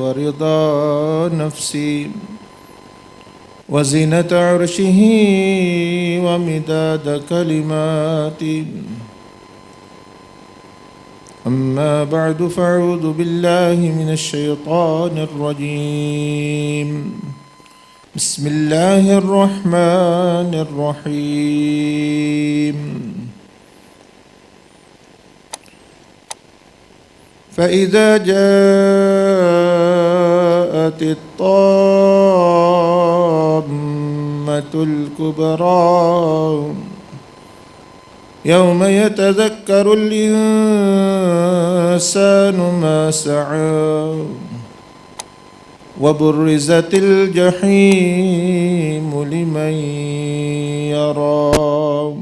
ورضا نفسي وزنة عرشه ومداد كلماتي. أما بعد فأعوذ بالله من الشيطان الرجيم. بسم الله الرحمن الرحيم. فإذا جاءت الطامة الكبرى يوم يتذكر الإنسان ما سعى وبرزت الجحيم لمن يرى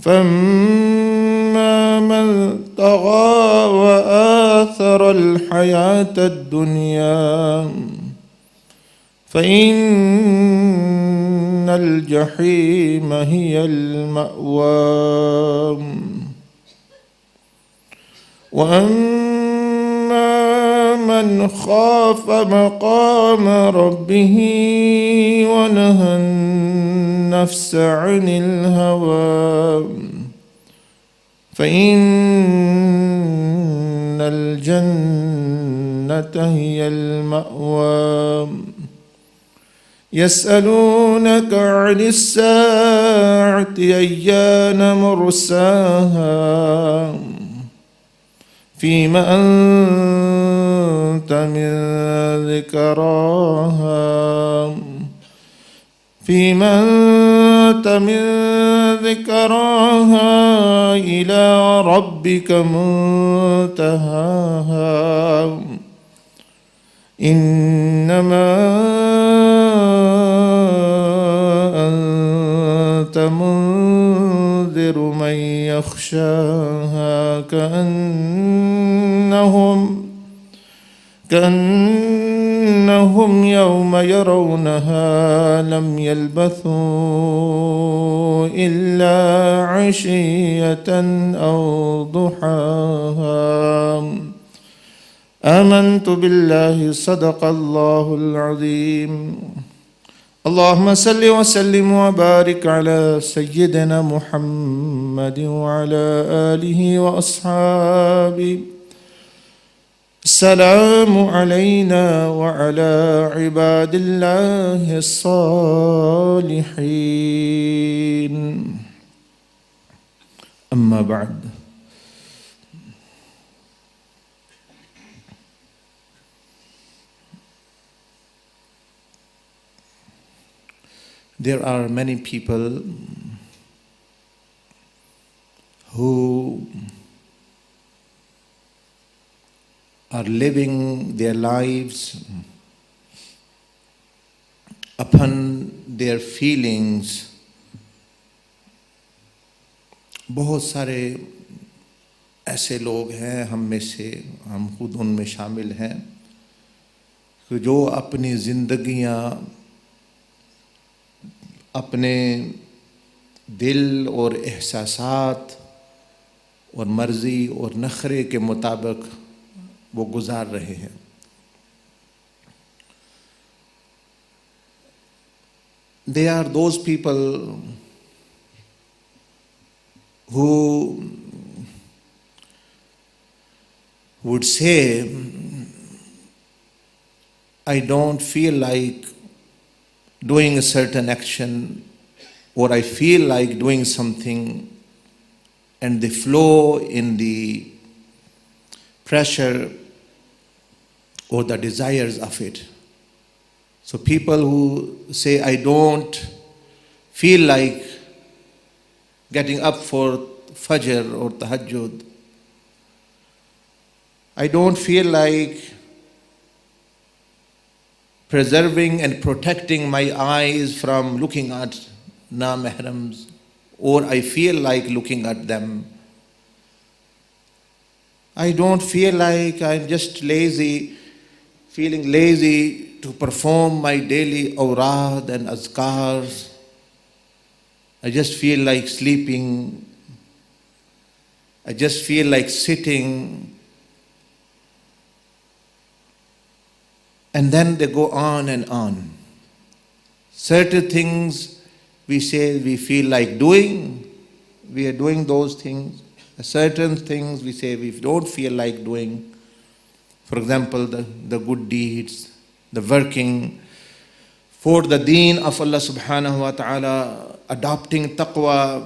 فأما من طغى وآثر الحياة الدنيا فإن الجحيم هي المأوى. وأما من خاف مقام ربه ونهى النفس عن الهوى فإن الجنة هي المأوى. يسألونك عن الساعة أيان مرساها فيما أنت من ذكراها إلى ربك منتهاها. إنما أنت منذر من يخشاها كأنهم يوم يرونها لم يلبثوا إلا عشية أو ضحاها. آمنت بالله صدق الله العظيم. اللهم صل وسلم وبارك على سيدنا محمد وعلى آله وأصحابه. السلام علينا وعلى عباد الله الصالحين. أما بعد. There are many people who are living their lives upon their feelings. बहुत सारे ऐसे लोग हैं, हम में से, हम खुद उनमें शामिल हैं, कि जो अपनी ज़िंदगियाँ अपने दिल और एहसासात और मर्ज़ी और नखरे के मुताबिक वो गुजार रहे हैं. They are those people who would say, I don't feel like doing a certain action, or I feel like doing something, and they flow in the pressure or the desires of it. So people who say, I don't feel like getting up for Fajr or Tahajjud, I don't feel like preserving and protecting my eyes from looking at na-mahrams, or I feel like looking at them. I don't feel like, I'm just lazy, feeling lazy to perform my daily awrad and azkars. I just feel like sleeping. I just feel like sitting. And then they go on and on. Certain things we say we feel like doing, we are doing those things. Certain things we say we don't feel like doing. For example, the good deeds, the working for the deen of Allah subhanahu wa ta'ala, adopting taqwa,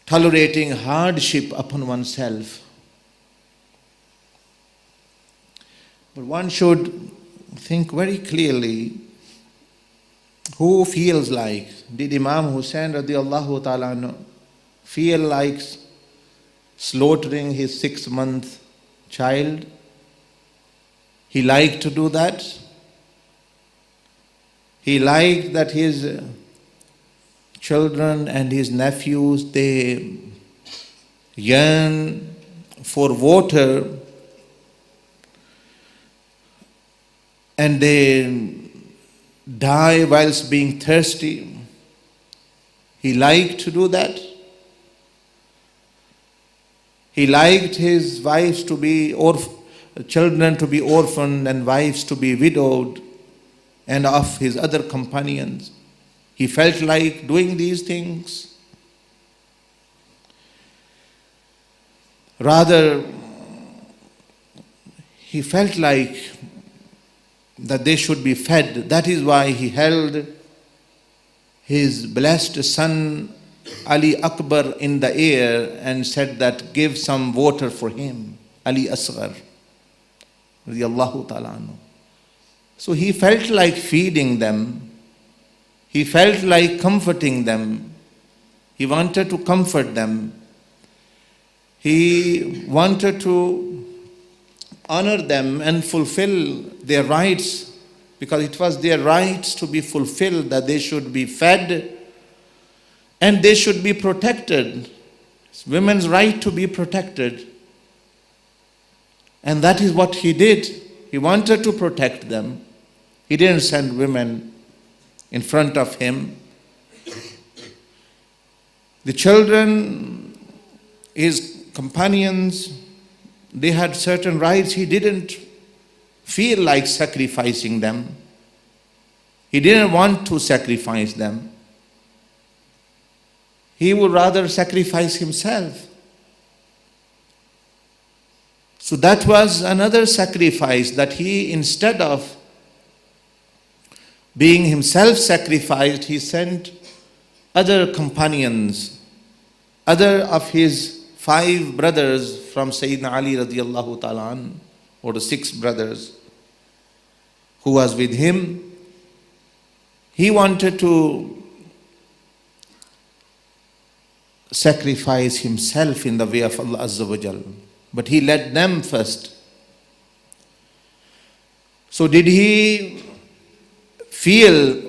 tolerating hardship upon oneself. But one should think very clearly, who feels like, did Imam Hussain radiallahu ta'ala feel like slaughtering his 6-month child? He liked to do that. He liked that his children and his nephews, they yearn for water and they die whilst being thirsty. He liked to do that. He liked his wives to be children to be orphaned and wives to be widowed, and of his other companions. He felt like doing these things. Rather, he felt like that they should be fed. That is why he held his blessed son Ali Akbar in the air and said that give some water for him, Ali Asghar, radiyallahu ta'ala anhu. So he felt like feeding them. He felt like comforting them. He wanted to comfort them. He wanted to honor them and fulfill their rights, because it was their rights to be fulfilled, that they should be fed and they should be protected. It's women's right to be protected. And that is what he did. He wanted to protect them. He didn't send women in front of him. The children, his companions, they had certain rights. He didn't feel like sacrificing them. He didn't want to sacrifice them. He would rather sacrifice himself. So that was another sacrifice, that he, instead of being himself sacrificed, he sent other companions, other of his 5 brothers from Sayyidina Ali radiallahu ta'ala an, or the 6 brothers who was with him. He wanted to sacrifice himself in the way of Allah Azza wa Jal, but he led them first. So did he feel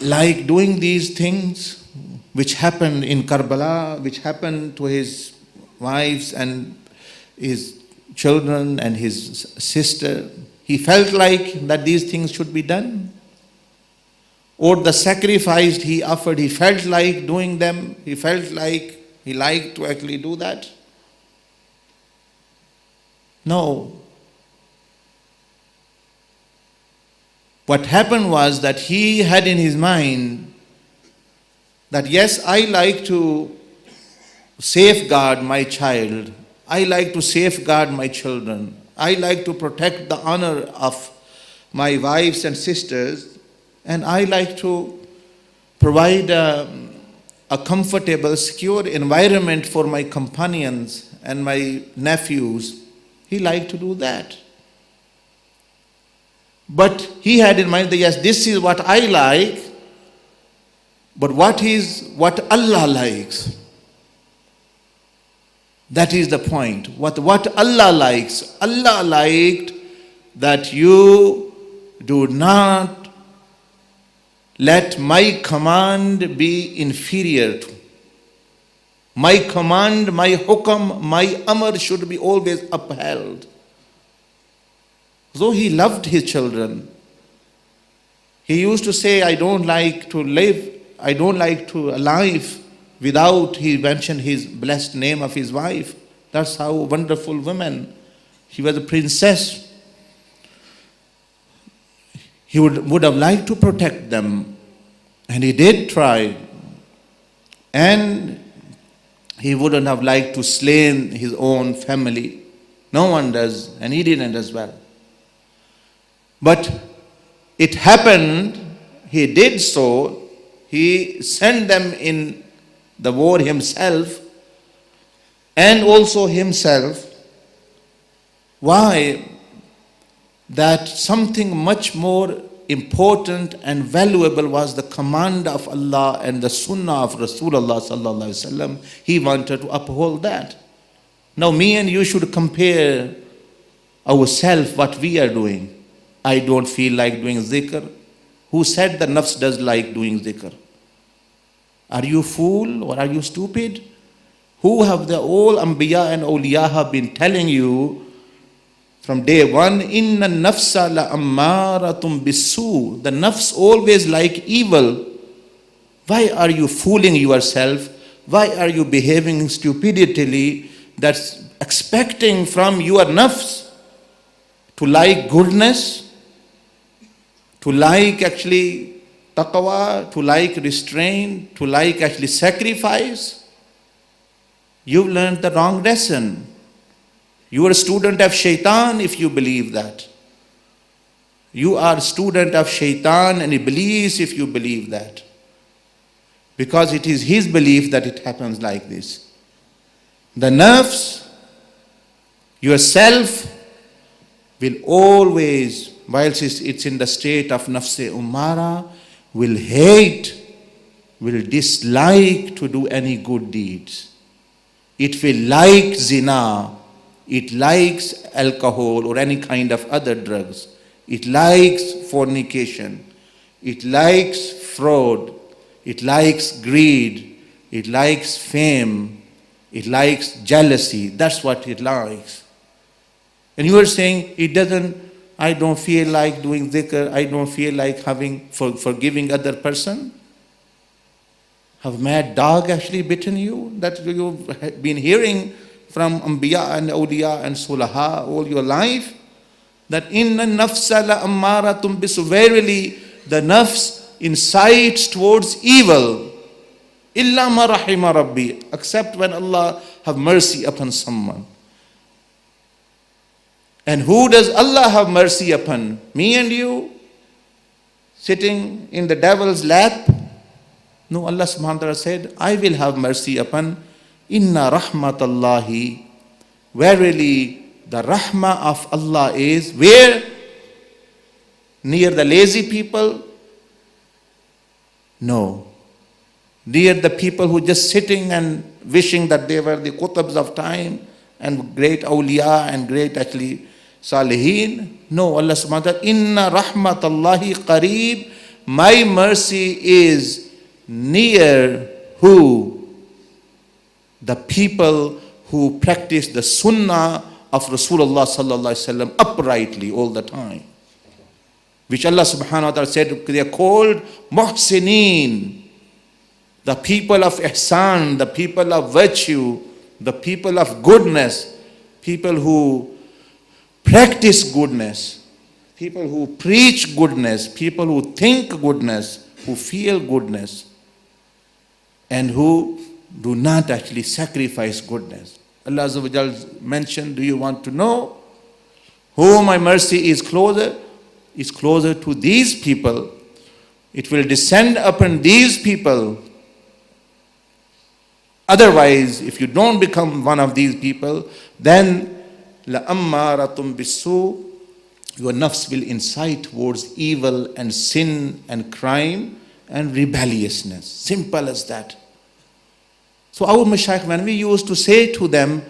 like doing these things which happened in Karbala, which happened to his wives and his children and his sister? He felt like that these things should be done? Or the sacrifice he offered, he felt like doing them? He felt like he liked to actually do that? No. What happened was that he had in his mind that yes, I like to safeguard my child. I like to safeguard my children. I like to protect the honor of my wives and sisters. And I like to provide a comfortable, secure environment for my companions and my nephews. He liked to do that. But he had in mind that yes, this is what I like, but what Allah likes? That is the point. What Allah likes? Allah liked that you do not let my command be inferior to. My command, my hukam, my amr should be always upheld. So he loved his children. He used to say, I don't like to live alive without, he mentioned his blessed name of his wife. That's how wonderful women She was a princess. He would have liked to protect them, and he did try. And he wouldn't have liked to slay his own family. No one does, and he didn't as well. But it happened, he did so. He sent them in the war himself, and also himself. Why? That something much more important and valuable was the command of Allah and the sunnah of Rasulullah sallallahu alaihi wasallam. He wanted to uphold that. Now me and you should compare ourselves, what we are doing. I don't feel like doing zikr. Who said the nafs does like doing zikr? Are you fool or are you stupid? Who have the all Anbiya and Awliya have been telling you from day one, inna nafsa la ammaratum bisu. The nafs always like evil. Why are you fooling yourself? Why are you behaving stupidly? That's expecting from your nafs to like goodness, to like actually taqwa, to like restraint, to like actually sacrifice. You've learned the wrong lesson. You are a student of shaitan if you believe that. You are a student of shaitan and iblis if you believe that. Because it is his belief that it happens like this. The nafs, yourself, will always, whilst it's in the state of nafse umara, will hate, will dislike to do any good deeds. It will like zina. It likes alcohol or any kind of other drugs. It likes fornication. It likes fraud. It likes greed. It likes fame. It likes jealousy. That's what it likes. And you are saying, I don't feel like doing dhikr. I don't feel like forgiving other person. Have mad dog actually bitten you? That you've been hearing from Anbiya and Awliya and Sulaha all your life, that inna nafsa la ammaratum bisu. Verily, the nafs incites towards evil. Illa ma rahima rabbi. Except when Allah have mercy upon someone. And who does Allah have mercy upon? Me and you? Sitting in the devil's lap? No, Allah subhanahu wa ta'ala said, I will have mercy upon Inna rahmatallahi. Verily, the rahmah of Allah is where? Near the lazy people? No. Near the people who just sitting and wishing that they were the qutubs of time and great awliya and great actually salihin. No, Allah subhanahu wa ta'ala, Inna rahmatallahi qareeb. My mercy is near who? The people who practice the sunnah of Rasulullah sallallahu alaihi wasallam uprightly all the time. Which Allah subhanahu wa ta'ala said, they are called muhsinin. The people of ihsan, the people of virtue, the people of goodness, people who practice goodness, people who preach goodness, people who think goodness, who feel goodness, and who do not actually sacrifice goodness. Allah Azza wa Jal mentioned, do you want to know who my mercy is closer? Is closer to these people. It will descend upon these people. Otherwise, if you don't become one of these people, then la ammaratum bisu, your nafs will incite towards evil and sin and crime and rebelliousness. Simple as that. So our mashayikh, when we used to say to them,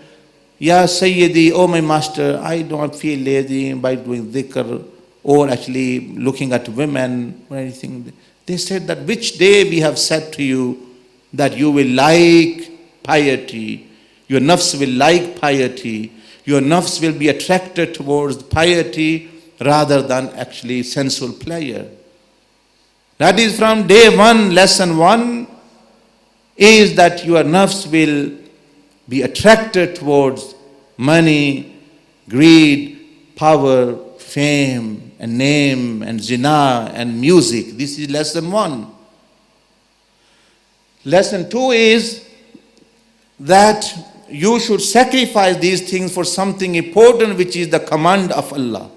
Ya Sayyidi, oh my master, I don't feel lazy by doing dhikr or actually looking at women or anything. They said that which day we have said to you that you will like piety, your nafs will like piety, your nafs will be attracted towards piety rather than actually sensual pleasure. That is from day one, lesson one, is that your nafs will be attracted towards money, greed, power, fame, and name, and zina, and music. This is lesson 1. Lesson 2 is that you should sacrifice these things for something important, which is the command of Allah.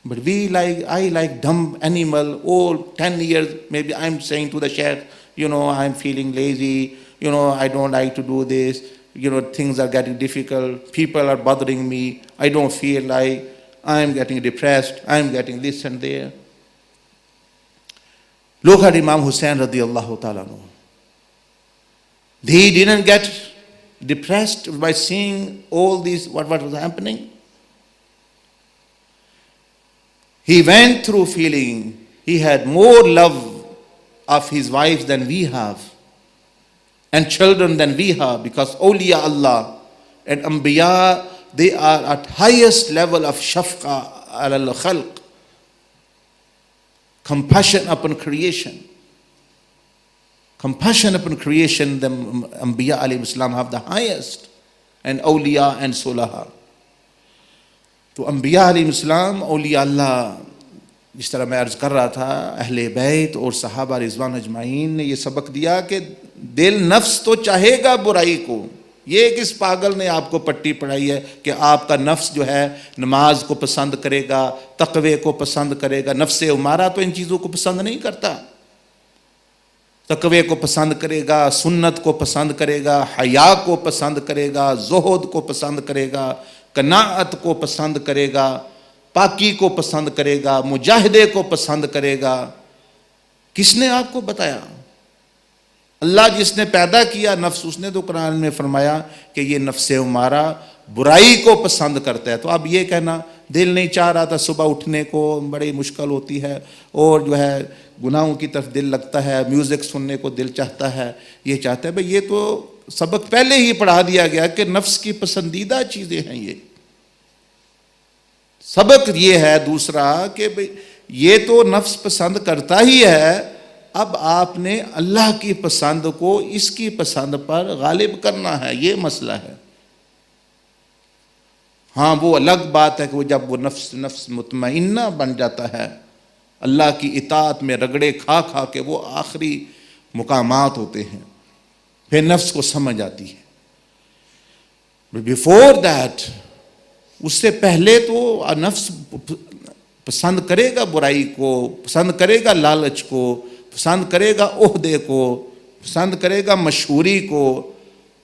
But I like dumb animal, all 10 years, maybe I'm saying to the sheikh, I'm feeling lazy, I don't like to do this, things are getting difficult, people are bothering me, I don't feel like, I'm getting depressed, I'm getting this and there. Look at Imam Hussain radiallahu ta'ala anhu. He didn't get depressed by seeing all this, what was happening. He went through feeling he had more love of his wife than we have, and children than we have, because awliya Allah and anbiya, they are at highest level of shafqa al khalq, compassion upon creation. Compassion upon creation, the anbiya alayhi salam have the highest, and awliya and sulaha. तो अम्बिया अलैहिस्सलाम औलिया अल्लाह, जिस तरह मैं अर्ज़ कर रहा था, अहले बैत और सहाबा रिज़वान अजमाइन ने ये सबक दिया कि दिल नफ्स तो चाहेगा बुराई को। ये किस पागल ने आपको पट्टी पढ़ाई है कि आपका नफ्स जो है नमाज को पसंद करेगा, तक़वे को पसंद करेगा। नफ्स उमारा तो इन चीज़ों को पसंद नहीं करता। तक़वे को पसंद करेगा, सुन्नत को पसंद करेगा, हया को पसंद करेगा, ज़ुहद को पसंद करेगा, कनाअत को पसंद करेगा, पाकी को पसंद करेगा, मुजाहिदे को पसंद करेगा। किसने आपको बताया? अल्लाह जिसने पैदा किया नफ्स, उसने तो कुरान में फरमाया कि ये नफ्स उमारा बुराई को पसंद करता है। तो अब ये कहना दिल नहीं चाह रहा था सुबह उठने को, बड़ी मुश्किल होती है, और जो है गुनाहों की तरफ दिल लगता है, म्यूज़िक सुनने को दिल चाहता है, ये चाहता है। भाई ये तो सबक पहले ही पढ़ा दिया गया कि नफ्स की पसंदीदा चीज़ें हैं। ये सबक ये है दूसरा कि भाई ये तो नफ्स पसंद करता ही है, अब आपने अल्लाह की पसंद को इसकी पसंद पर गालिब करना है, ये मसला है। हाँ, वो अलग बात है कि वो जब वो नफ्स मुतमइन्ना बन जाता है, अल्लाह की इताअत में रगड़े खा खा के वो आखिरी मुकामात होते हैं, फिर नफ्स को समझ आती है। बिफोर दैट, उससे पहले तो नफ्स पसंद करेगा बुराई को, पसंद करेगा लालच को, पसंद करेगा ओहदे को, पसंद करेगा मशहूरी को,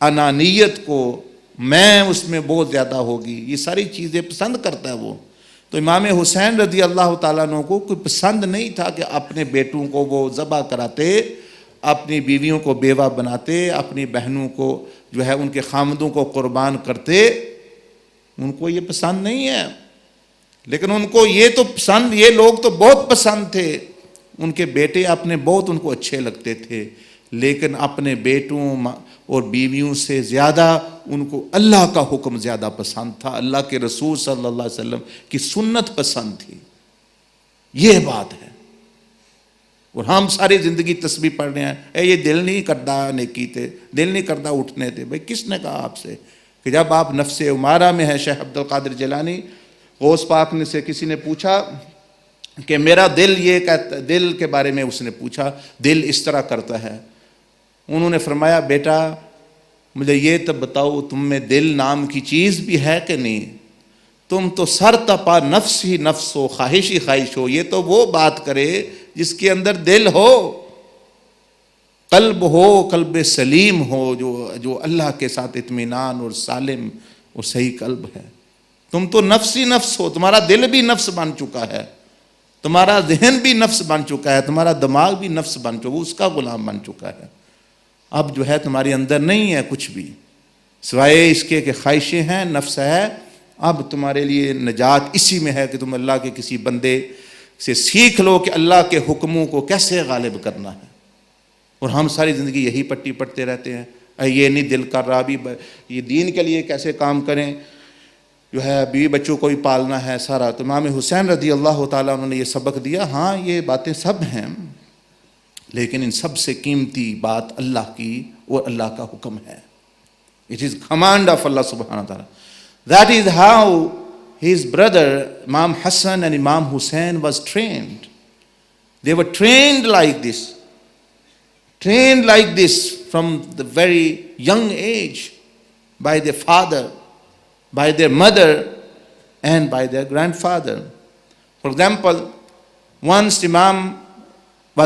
अनानियत को, मैं उसमें बहुत ज़्यादा होगी, ये सारी चीज़ें पसंद करता है वो। तो इमाम हुसैन रज़ी अल्लाह ताला अन्हु को कोई पसंद नहीं था कि अपने बेटों को वो ज़बह कराते, अपनी बीवियों को बेवा बनाते, अपनी बहनों को जो है उनके खामदों को कुर्बान करते। उनको ये पसंद नहीं है, लेकिन उनको ये तो पसंद, ये लोग तो बहुत पसंद थे, उनके बेटे अपने बहुत उनको अच्छे लगते थे, लेकिन अपने बेटों और बीवियों से ज़्यादा उनको अल्लाह का हुक्म ज़्यादा पसंद था, अल्लाह के रसूल सल्लल्लाहु अलैहि वसल्लम की सुन्नत पसंद थी। ये बात है। और हम सारी ज़िंदगी तस्बीह पढ़ रहे हैं, ये दिल नहीं करता नेकी थे, दिल नहीं करता उठने थे। भाई किसने कहा आपसे कि जब आप नफ्से उमारा में हैं? शेख अब्दुल कादिर जिलानी गौस पाक ने से किसी ने पूछा कि मेरा दिल ये कहता, दिल के बारे में उसने पूछा, दिल इस तरह करता है। उन्होंने फरमाया, बेटा मुझे ये तो बताओ, तुम में दिल नाम की चीज़ भी है कि नहीं? तुम तो सर तपा नफ्स ही नफ्स हो, ख्वाहिश ही ख्वाहिश हो। ये तो वो बात करे जिसके अंदर दिल हो, कल्ब हो, कल्ब सलीम हो, जो अल्लाह के साथ इत्मीनान और सालिम और सही कल्ब है। तुम तो नफ्स ही नफ्स हो, तुम्हारा दिल भी नफ्स बन चुका है, तुम्हारा जहन भी नफ्स बन चुका है, तुम्हारा दिमाग भी नफ्स बन चुका है, उसका गुलाम बन चुका है। अब जो है तुम्हारे अंदर नहीं है कुछ भी सिवाय इसके कि ख्वाहिशें हैं, नफ्स है। अब तुम्हारे लिए निजात इसी में है कि तुम अल्लाह के किसी बंदे से सीख लो कि अल्लाह के हुक्मों को कैसे गालिब करना है। और हम सारी ज़िंदगी यही पट्टी पढ़ते रहते हैं, ये नहीं दिल कर रहा, अभी ये दीन के लिए कैसे काम करें, जो है बीवी बच्चों को भी पालना है सारा। तो इमाम हुसैन रज़ी अल्लाह ताला उन्होंने ये सबक दिया। हाँ, ये बातें सब हैं, लेकिन इन सब से कीमती बात अल्लाह की और अल्लाह का हुक्म है। इट इज़ कमांड ऑफ अल्लाह सुब्हानहू व तआला। That is how his brother Imam Hassan and Imam Hussein was trained. They were trained like this from the very young age by their father, by their mother, and by their grandfather. For example, once Imam Pak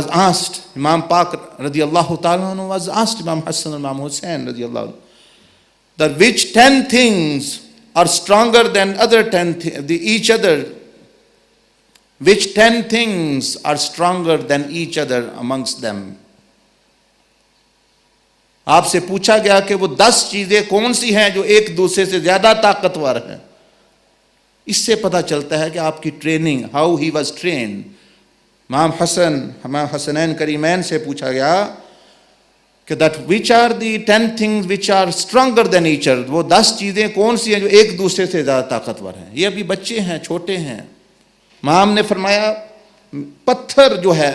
radiallahu ta'ala anhu was asked, Imam Hassan and Imam Hussein radiallahu, that which 10 things are stronger than other 10 each other, which 10 things are stronger than each other amongst them. आपसे पूछा गया कि वो 10 चीजें कौन सी हैं जो एक दूसरे से ज्यादा ताकतवर हैं. इससे पता चलता है कि आपकी training, how he was trained. Imam Hasnain Kariman से पूछा गया कि that which are the 10 things which are stronger than each other, वो 10 चीजें कौन सी हैं जो एक दूसरे से ज्यादा ताकतवर हैं. ये अभी बच्चे हैं, छोटे हैं. इमाम ने फरमाया पत्थर जो है,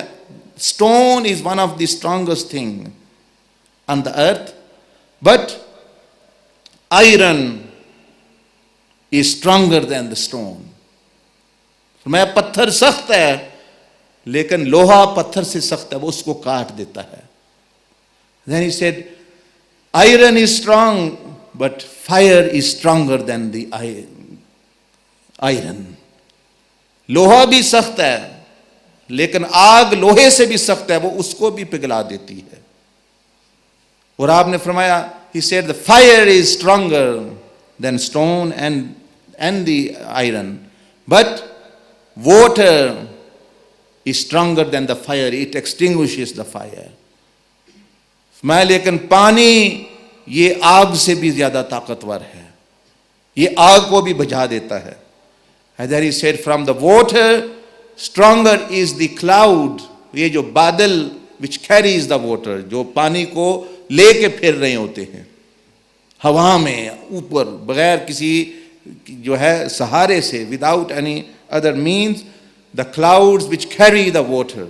stone is one of the strongest thing on the earth, but iron is stronger than the stone. फरमाया पत्थर सख्त है लेकिन लोहा पत्थर से सख्त है, वो उसको काट देता है. Then he said, iron is strong, but fire is stronger than the iron. लोहा भी सख्त है लेकिन आग लोहे से भी सख्त है, वो उसको भी पिघला देती है. और आपने फरमाया, he said the fire is stronger than stone and the iron, but water is stronger than the fire, it extinguishes the fire. फरमाया लेकिन पानी ये आग से भी ज्यादा ताकतवर है, ये आग को भी बुझा देता है. And then he said from the water stronger is the cloud, ये जो बादल which carries the water, जो पानी को लेके फिर रहे होते हैं हवा में ऊपर बगैर किसी जो है सहारे से, without any other means. The clouds which carry the water,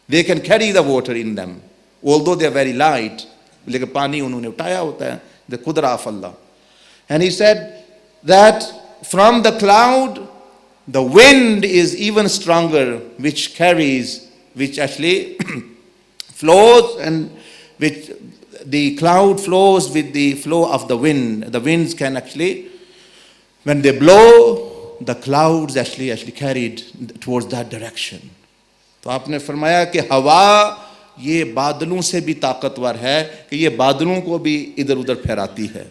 they can carry the water in them although they are very light, लेकिन पानी उन्होंने उठाया होता है, द कुदरा of Allah. And he said that from the cloud the wind is even stronger which carries, which actually flows, and which the cloud flows with the flow of the wind. The winds can actually, when they blow, the clouds actually carried towards that direction. तो आपने फरमाया कि हवा ये बादलों से भी ताकतवर है कि ये बादलों को भी इधर उधर फहराती है.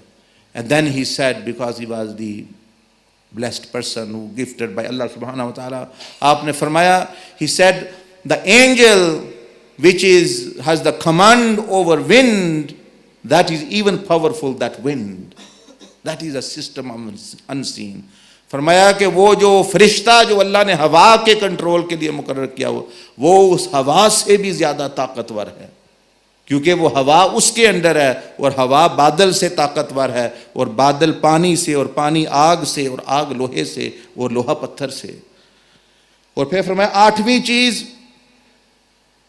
And then he said, because he was the blessed person who gifted by Allah subhanahu wa ta'ala, आपने फरमाया, he said, the angel which has the command over wind, that is even powerful, that wind. That is a system unseen. फरमाया कि वो जो फरिश्ता जो अल्लाह ने हवा के कंट्रोल के लिए मुकर्रर किया वो उस हवा से भी ज्यादा ताकतवर है, क्योंकि वो हवा उसके अंदर है और हवा बादल से ताकतवर है, और बादल पानी से, और पानी आग से, और आग लोहे से, और लोहा पत्थर से. और फिर फरमाया आठवीं चीज,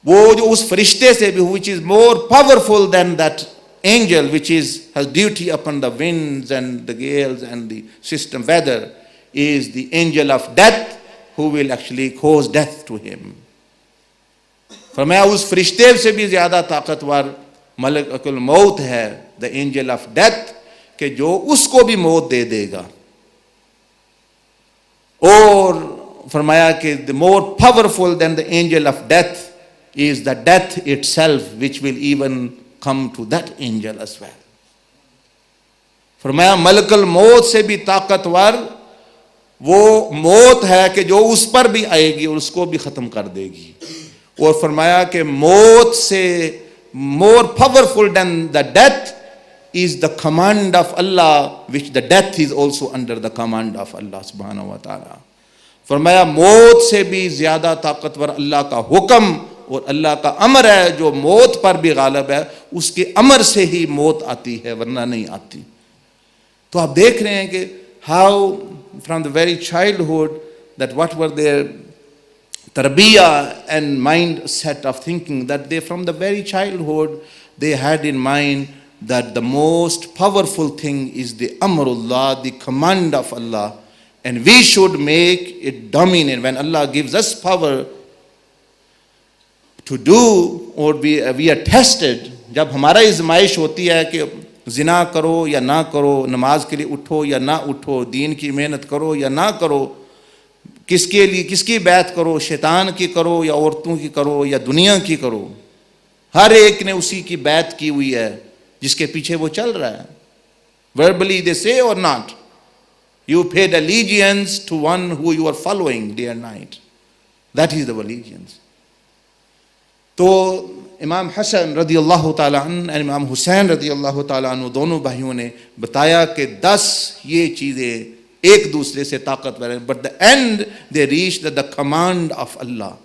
वो जो उस फरिश्ते से भी, which is more powerful than that angel which has duty upon the winds and the gales and the system weather, is the angel of death who will actually cause death to him. फरमाया उस फरिश्ते से भी ज्यादा ताकतवर मलकुल मौत है, the angel of death, कि जो उसको भी मौत दे देगा. और फरमाया कि the more powerful than the angel of death is the death itself, which will even come to that angel as well. फरमाया मलकुल मौत से भी ताकतवर वो मौत है कि जो उस पर भी आएगी और उसको भी खत्म कर देगी. और फरमाया कि मौत से more powerful than the death is the command of Allah, which the death is also under the command of Allah subhanahu wa ta'ala. फरमाया मौत से भी ज्यादा ताकतवर अल्लाह का हुक्म और अल्लाह का अमर है, जो मौत पर भी गालिब है, उसके अमर से ही मौत आती है, वरना नहीं आती. तो आप देख रहे हैं कि how from the very childhood that what were their tarbiyah and mindset of thinking, that they from the very childhood they had in mind that the most powerful thing is the Amrullah, the command of Allah, and we should make it dominant. When Allah gives us power to do, or we are tested, जब हमारा इज़माइश होती है कि जिना करो या ना करो, नमाज के लिए उठो या ना उठो, दीन की मेहनत करो या ना करो, किसके लिए किसकी बैत करो, शैतान की करो या औरतों की करो या दुनिया की करो, हर एक ने उसी की बैत की हुई है जिसके पीछे वो चल रहा है. Verbally they say or not, you paid allegiance to one who you are following day and night. That is the allegiance. तो इमाम हसन रदी अल्लाह ताला अन्हु और इमाम हुसैन रदी अल्लाह ताला अन्हु दोनों भाइयों ने बताया कि 10 ये चीज़ें एक दूसरे से ताकतवर हैं. But the end they reached the command of Allah.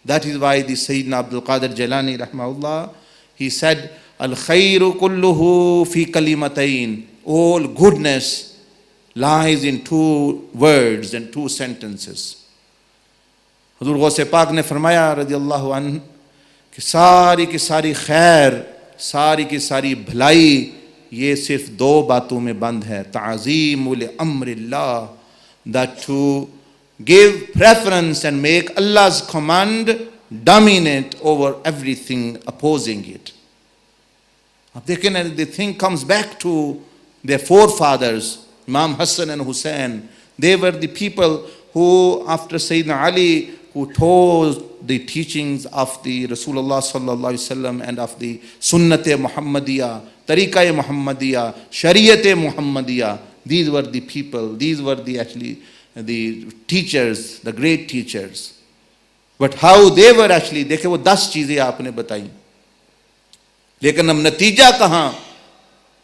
That is why the Sayyidina Abdul Qadir Jilani rahmahullah, he said, Al khayru kulluhu fi kalimatayn. All goodness lies in 2 words and 2 sentences. हुजूर गौसे पाक ने फरमाया रज़ियल्लाहु अन्हु कि सारी की सारी खैर, सारी की सारी भलाई ये सिर्फ 2 बातों में बंद है. ताज़ीमुल अम्रिल्लाह, that to give preference and make Allah's command dominate over everything opposing it. The thing comes back to their forefathers, Imam Hassan and Hussein. They were the people who, after Sayyidina Ali, who taught the teachings of the Rasulullah sallallahu alaihi wasallam and of the Sunnat-e Muhammadiyah, Tariqa-e Muhammadiyah, Shariat-e Muhammadiyah. These were the people, these were the teachers, the great teachers. But how they were actually, देखे वो 10 चीजें आपने बताई, लेकिन अब नतीजा कहाँ?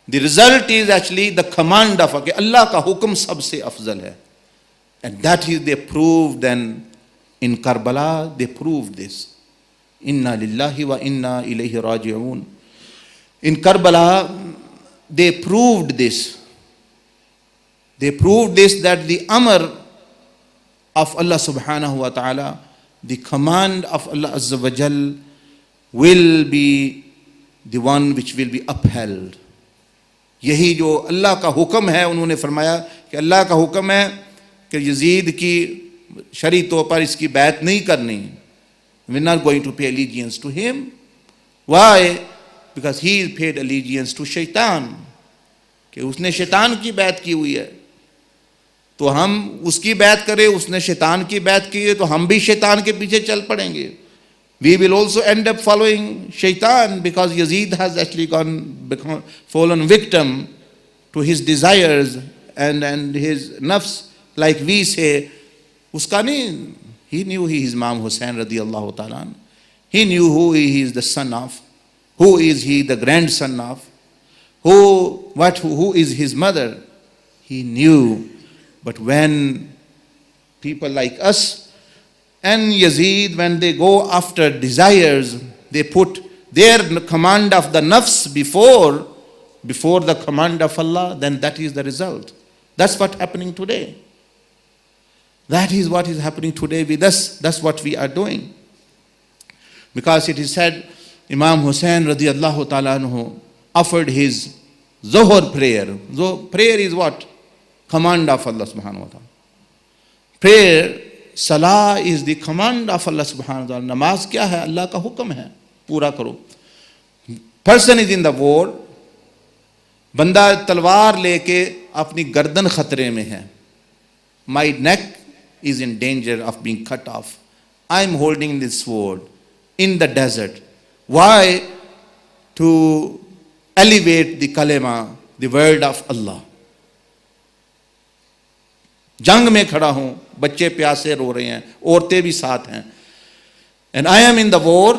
The result is actually the command of कि अल्लाह का हुक्म सबसे अफजल है. And that is they proved, and in Karbala they proved this. Inna lillahi wa inna ilayhi raji'un. In Karbala they proved this. They proved this, that the amr of Allah subhanahu wa ta'ala, the command of Allah azza wa jal, will be the one which will be upheld. यही जो अल्लाह का हुक्म है, उन्होंने फरमाया कि अल्लाह का हुक्म है कि यजीद की शरई तौर पर इसकी बैत नहीं करनी. We are not going to pay allegiance to him. Why? Because he paid allegiance to shaitan. कि उसने शैतान की बैत की हुई है, तो हम उसकी बैत करें. उसने शैतान की बैत की है तो हम भी शैतान के पीछे चल पड़ेंगे. We will also end up following shaitan, because Yazid has actually fallen victim to his desires and his nafs, like we say. Uska nahi, he knew he is Imam Hussain radiyallahu ta'ala. He knew who he is the son of, who is he the grandson of, who is his mother. He knew. But when people like us and Yazid, when they go after desires, they put their command of the nafs before the command of Allah, then that is the result. That's what's happening today. That is what is happening today with us. That's what we are doing. Because it is said, Imam Hussain radiyallahu ta'ala anhu offered his Zohar prayer. Prayer is what? Command of Allah subhanahu wa ta'ala. Prayer, Salah is the command of Allah subhanahu wa ta'ala. Namaz क्या है? अल्लाह का हुक्म है, पूरा करो. Person is in the war. बंदा तलवार लेके अपनी गर्दन खतरे में है. My neck is in danger of being cut off. I am holding this sword in the desert. Why? To elevate the kalima, the word of Allah. जंग में खड़ा हूं, बच्चे प्यासे रो रहे हैं, औरतें भी साथ हैं. And I am in the war,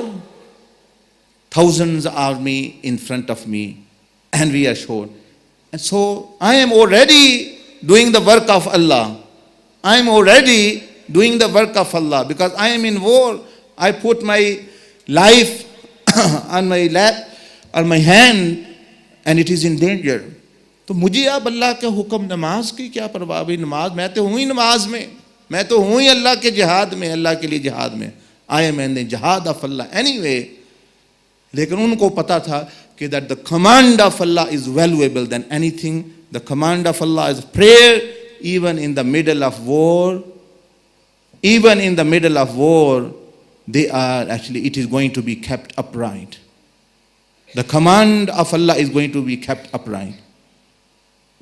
thousands are me in front of me, and we are sure. And so I am already doing the work of Allah. I am already doing the work of Allah, because I am in war. I put my life on my lap, on my hand, and it is in danger. तो मुझे अब अल्लाह के हुक्म, नमाज की क्या परवाह भी? नमाज, मैं तो हूँ ही नमाज में, मैं तो हूँ ही अल्लाह के जिहाद में, अल्लाह के लिए जिहाद में. आई एम इन द जिहाद ऑफ अल्लाह एनीवे. लेकिन उनको पता था कि that the command of Allah is valuable than anything. The command of Allah is prayer, even in the middle of war. Even in the middle of war, it is going to be kept upright. The command of Allah is going to be kept upright.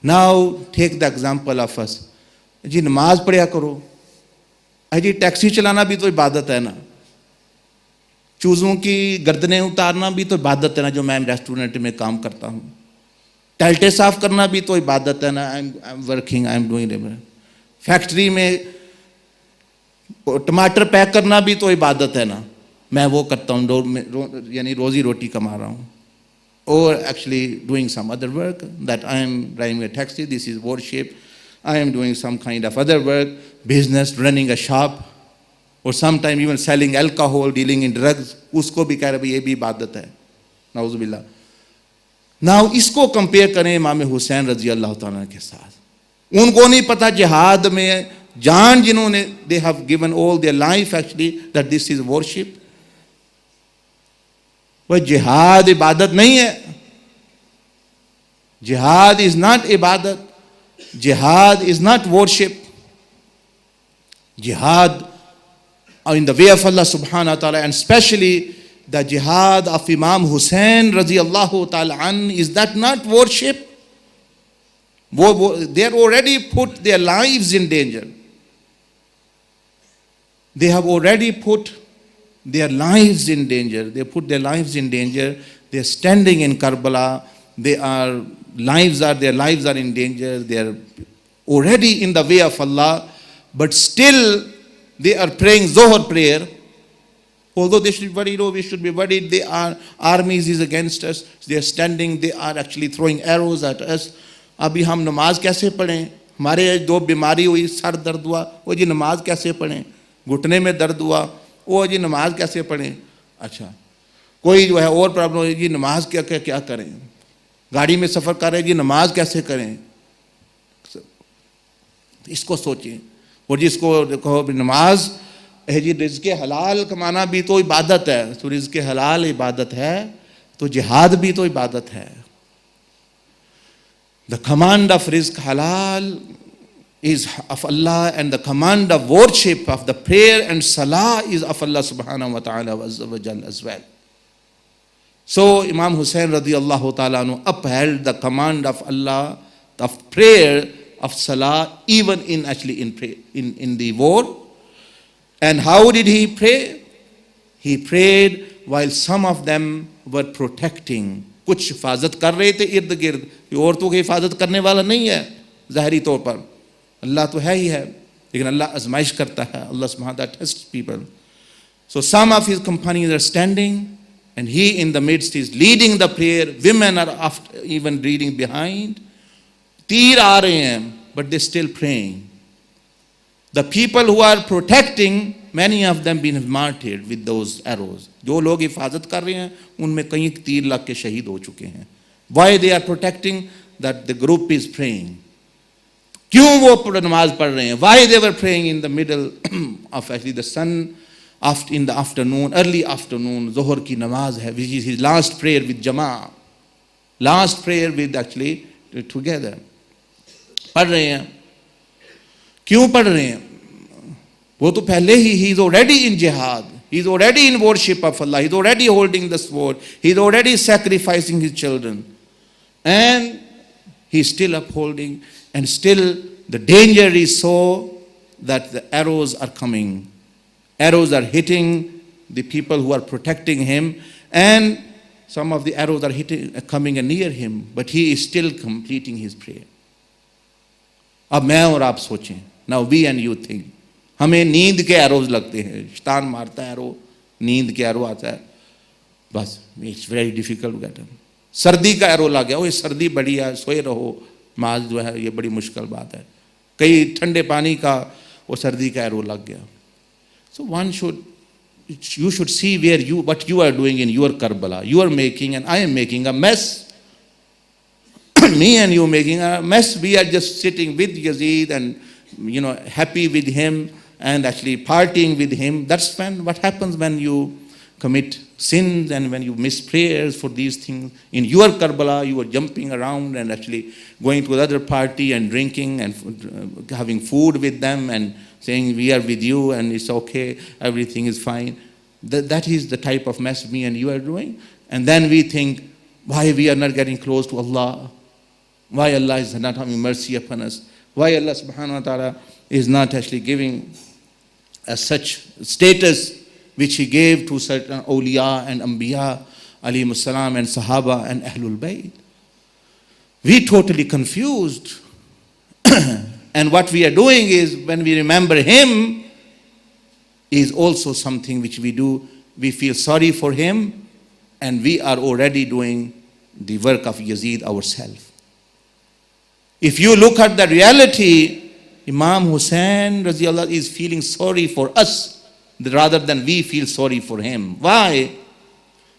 Now, take the example of us. जी नमाज पढ़िया करो. जी taxi चलाना भी तो इबादत है ना. चूज़ों की गर्दनें उतारना भी तो इबादत है ना, जो मैं रेस्टोरेंट में काम करता हूँ. टैल्टे साफ करना भी तो इबादत है ना. I am working, I am doing. Factory में टमाटर पैक करना भी तो इबादत है ना. मैं वो करता हूँ, यानी रोज़ी रोटी कमा रहा हूँ. Or actually doing some other work, that I am driving a taxi, this is worship. I am doing some kind of other work, business, running a shop, or sometimes even selling alcohol, dealing in drugs. उसको भी कह रहे भाई ये भी इबादत है. नाउज़ुबिल्लाह. Now इसको कंपेयर करें इमाम हुसैन रजी अल्लाह ताला के साथ. उनको नहीं पता जिहाद में जान जिन्होंने, they have given all their life actually, that this is worship. वह जिहाद इबादत नहीं है. जिहाद इज नॉट इबादत. जिहाद इज नॉट वर्शिप. जिहाद in the way of Allah subhanahu wa ta'ala, and especially the jihad of Imam Hussein radiyallahu ta'ala an, is that not worship? They have already put their lives in danger. They have already put their lives in danger. They put their lives in danger. They are standing in Karbala. Their lives are in danger. They are already in the way of Allah, but still they are praying Zohar prayer. Although they should be worried, we should be worried. They are, armies is against us. They are standing. They are actually throwing arrows at us. अभी हम नमाज कैसे पढ़ें? हमारे दो बीमारी हुई, sir दर्द हुआ, वो जी नमाज कैसे पढ़ें? घुटने में दर्द हुआ, वो जी नमाज कैसे पढ़ें? अच्छा, कोई जो है और प्रॉब्लम हो, जी नमाज क्या करें? गाड़ी में सफ़र कर रहे, जी नमाज कैसे करें? इसको सोचें. और जिसको कहो नमाज है जी, रिज़्क़ हलाल कमाना भी तो इबादत है. तो रिज़्क़ हलाल इबादत है, तो जिहाद भी तो इबादत है. The command of rizq halal is of Allah, and the command of worship of the prayer and salah is of Allah subhanahu wa ta'ala wa jal as well. So Imam Hussein radiyallahu ta'ala upheld the command of Allah of prayer, of salah, even in the war. And how did he pray? He prayed while some of them were protecting. कुछ हिफाजत कर रहे थे इर्द गिर्द. ये औरतों की हिफाजत करने वाला नहीं है ज़ाहिरी तौर पर. अल्लाह तो है ही है, लेकिन अल्लाह आजमाइश करता है. अल्लाह सुब्हानहू व तआला tests people. So some of his companions are standing, and he in the midst is leading the prayer. Women are even reading behind. तीर आ रहे हैं, but they still praying. The people who are protecting, many of them been martyred with those arrows. जो लोग हिफाजत कर रहे हैं, उनमें कई तीर लग के शहीद हो चुके हैं. Why they are protecting? That the group is praying. क्यों वो नमाज पढ़ रहे हैं? Why they were praying in the middle of actually the sun, in the afternoon, early afternoon, Zohar की नमाज है, which is his last prayer with Jama, last prayer with actually together. पढ़ रहे हैं. क्यों पढ़ रहे हैं? वो तो पहले ही, he is already in jihad, he is already in worship of Allah, he is already holding the sword, he is already sacrificing his children, and he is still upholding, and still the danger is so that the arrows are coming. Arrows are hitting the people who are protecting him, and some of the arrows are coming near him, but he is still completing his prayer. अब मैं और आप सोचें, now we and you think, हमें नींद के arrows लगते हैं. शैतान मारता है एरो, नींद के एरो आता है, बस it's very difficult to get. सर्दी का एरो लग गया, वो सर्दी बड़ी है, सोए रहो, माज जो है, ये बड़ी मुश्किल बात है. कई ठंडे पानी का वो सर्दी का एरो लग गया. So you should see what you are doing in your Karbala. You are making, and I am making a mess. Me and you making a mess. We are just sitting with Yazid and happy with him and actually partying with him. That's what happens when you commit sins and when you miss prayers for these things. In your Karbala, you were jumping around and actually going to another party and drinking and having food with them and saying, we are with you and it's okay, everything is fine. That is the type of mess me and you are doing. And then we think, why we are not getting close to Allah? Why Allah is not having mercy upon us? Why Allah subhanahu wa ta'ala is not actually giving us such status which He gave to certain awliya and anbiya, alayhimus salam, and sahaba and ahlul bayt. We totally confused. And what we are doing is, when we remember Him, is also something which we do. We feel sorry for him, and we are already doing the work of Yazid ourselves. If you look at the reality, Imam Hussain radiallahu is feeling sorry for us rather than we feel sorry for him. Why?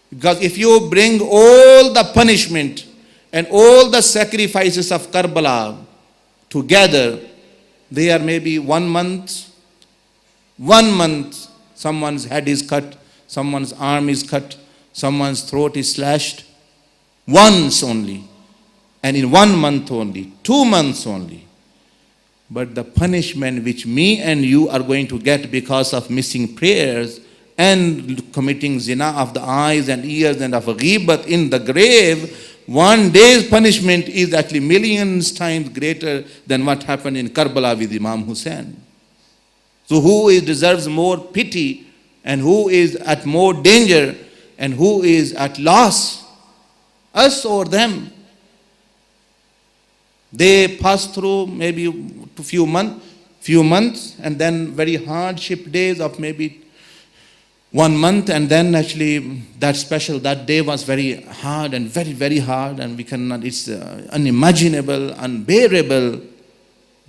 Because if you bring all the punishment and all the sacrifices of Karbala together, they are maybe 1 month. 1 month, someone's head is cut, someone's arm is cut, someone's throat is slashed. Once only. And in 1 month only, 2 months only. But the punishment which me and you are going to get because of missing prayers and committing zina of the eyes and ears and of ghibat in the grave, 1 day's punishment is actually millions times greater than what happened in Karbala with Imam Hussain. So who deserves more pity, and who is at more danger, and who is at loss? Us or them? They pass through maybe a few months, and then very hardship days of maybe 1 month, and then actually that day was very hard and very, very hard, and we cannot, it's unimaginable, unbearable.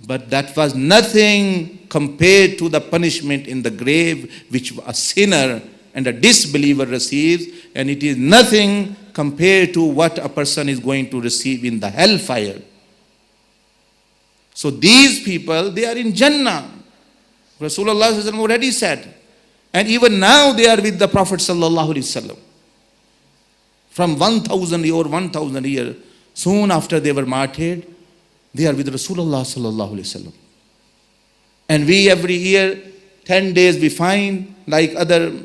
But that was nothing compared to the punishment in the grave which a sinner and a disbeliever receives, and it is nothing compared to what a person is going to receive in the hellfire. So these people, they are in Jannah. Rasulullah already said. And even now they are with the Prophet sallallahu alaihi wasallam. From 1,000 years, soon after they were martyred, they are with Rasulullah sallallahu alaihi wasallam. And we every year, 10 days we find, like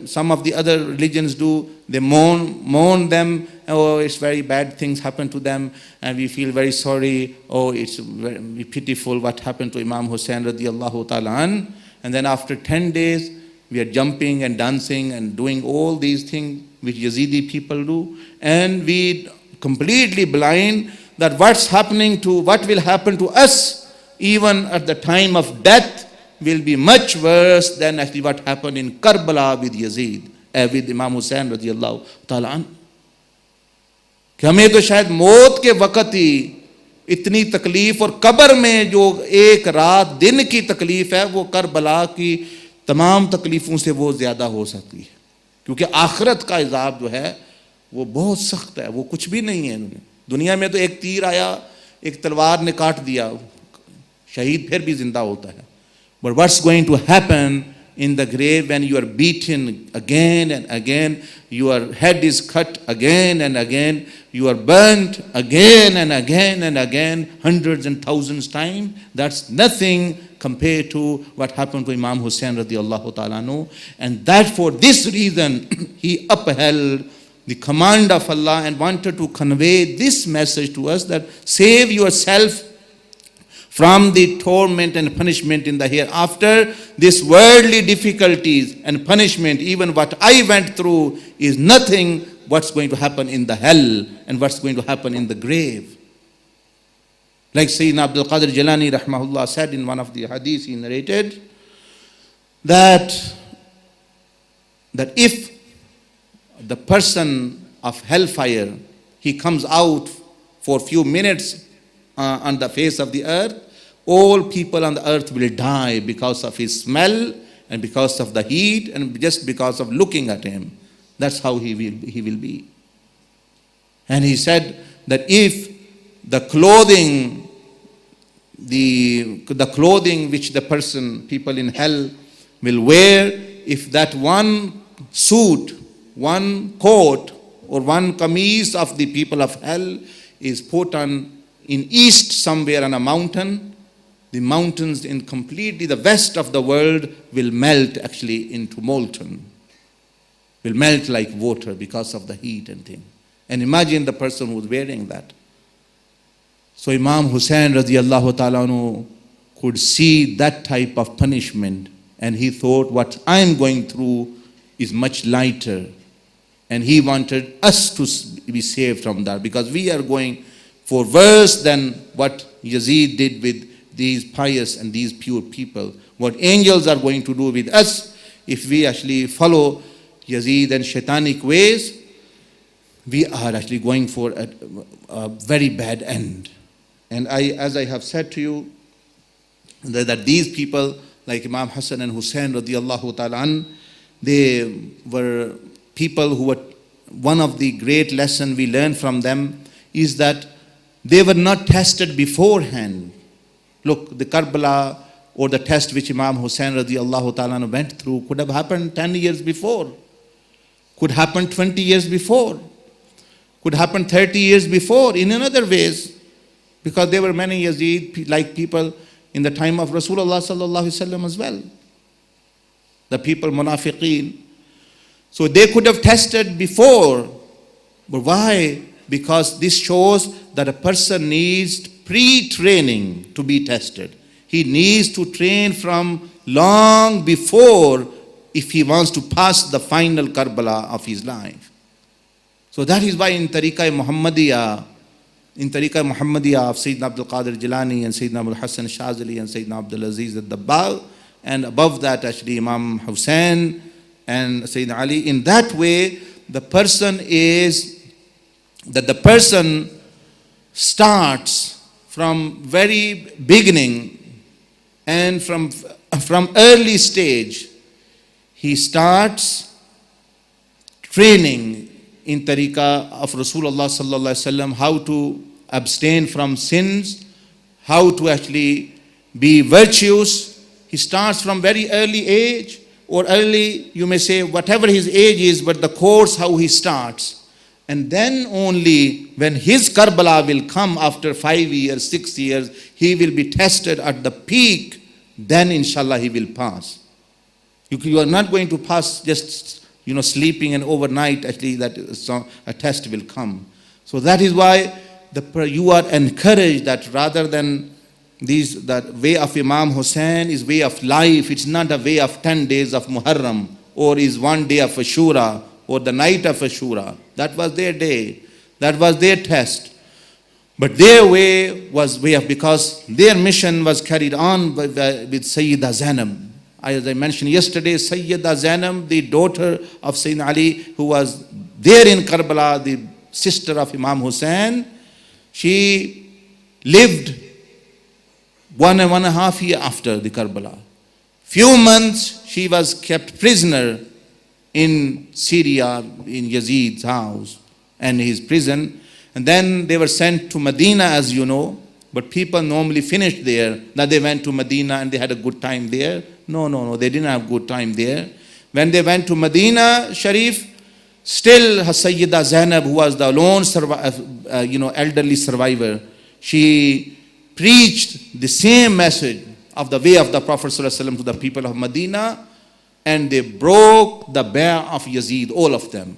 some of the other religions do, they mourn them. Oh, it's very bad things happen to them, and we feel very sorry. Oh, it's very pitiful what happened to Imam Hussain radiallahu ta'ala an. And then after 10 days, we are jumping and dancing and doing all these things which Yazidi people do. And we completely blind that what will happen to us even at the time of death will be much worse than actually what happened in Karbala with Yazid, with Imam Hussain radiallahu ta'ala an. कि हमें तो शायद मौत के वक़्त ही इतनी तकलीफ, और कब्र में जो एक रात दिन की तकलीफ है, वो करबला की तमाम तकलीफ़ों से वो ज़्यादा हो सकती है, क्योंकि आखिरत का इज़ाब जो है वो बहुत सख्त है, वो कुछ भी नहीं है। दुनिया में तो एक तीर आया, एक तलवार ने काट दिया, शहीद फिर भी जिंदा होता है। But what's going to happen in the grave when you are beaten again and again, your head is cut again and again, you are burnt again and again and again, hundreds and thousands times? That's nothing compared to what happened to Imam Hussain radiallahu ta'ala anhu. And that for this reason, he upheld the command of Allah and wanted to convey this message to us, that save yourself from the torment and punishment in the hereafter. These worldly difficulties and punishment, even what I went through, is nothing what's going to happen in the hell and what's going to happen in the grave. Like Sayyidina Abdul Qadir Jilani rahmahullah said in one of the hadiths he narrated, that if the person of hellfire, he comes out for a few minutes on the face of the earth, all people on the earth will die because of his smell and because of the heat and just because of looking at him. That's how he will be. And he said that if the clothing which the people in hell will wear, if that one suit one coat or one kameez of the people of hell is put on in east somewhere on a mountain, the mountains in completely the west of the world will melt actually into molten. Will melt like water because of the heat and thing. And imagine the person who's wearing that. So Imam Hussain radiallahu ta'ala anhu could see that type of punishment, and he thought what I'm going through is much lighter. And he wanted us to be saved from that, because we are going for worse than what Yazid did with these pious and these pure people. What angels are going to do with us if we actually follow Yazid and shaitanic ways, we are actually going for a very bad end. And as I have said to you, that these people like Imam Hassan and Hussain radiallahu ta'ala an, they were people who were, one of the great lessons we learned from them is that they were not tested beforehand. Look, the Karbala or the test which Imam Hussain radiallahu ta'ala an went through could have happened 10 years before, could happen 20 years before, could happen 30 years before in another ways, because there were many Yazid like people in the time of Rasulullah sallallahu alaihi wasallam as well. The people munafiqeen. So they could have tested before. But why? Because this shows that a person needs pre-training to be tested. He needs to train from long before if he wants to pass the final Karbala of his life. So that is why in Tariqah Muhammadiyah of Sayyidina Abdul Qadir Jilani and Sayyidina Abul Hassan Shazali and Sayyidina Abdul Aziz al-Dabbagh, and above that actually Imam Hussain and Sayyidina Ali, in that way the person starts from very beginning, and from early stage he starts training in tariqah of Rasulullah sallallahu alaihi wasallam, how to abstain from sins, how to actually be virtuous. He starts from very early age, or early, you may say, whatever his age is, but the course how he starts. And then only when his Karbala will come after 5 years, 6 years, he will be tested at the peak, then inshallah he will pass. You are not going to pass just sleeping and overnight, actually that a test will come. So that is why you are encouraged that rather than that way of Imam Hussain is way of life. It's not a way of 10 days of Muharram, or is 1 day of Ashura, or the night of Ashura. That was their day. That was their test. But their way was way of, because their mission was carried on with Sayyida Zainab. As I mentioned yesterday, Sayyida Zainab, the daughter of Sayyidina Ali, who was there in Karbala, the sister of Imam Hussain, she lived 1.5 years after the Karbala. Few months she was kept prisoner in Syria, in Yazid's house and his prison. And then they were sent to Medina, as you know. But people normally finished there, that they went to Medina and they had a good time there. No, they didn't have good time there. When they went to Medina Sharif, still Sayyida Zainab, who was the lone elderly survivor, she preached the same message of the way of the Prophet ﷺ to the people of Medina, and they broke the bay'ah of Yazid, all of them,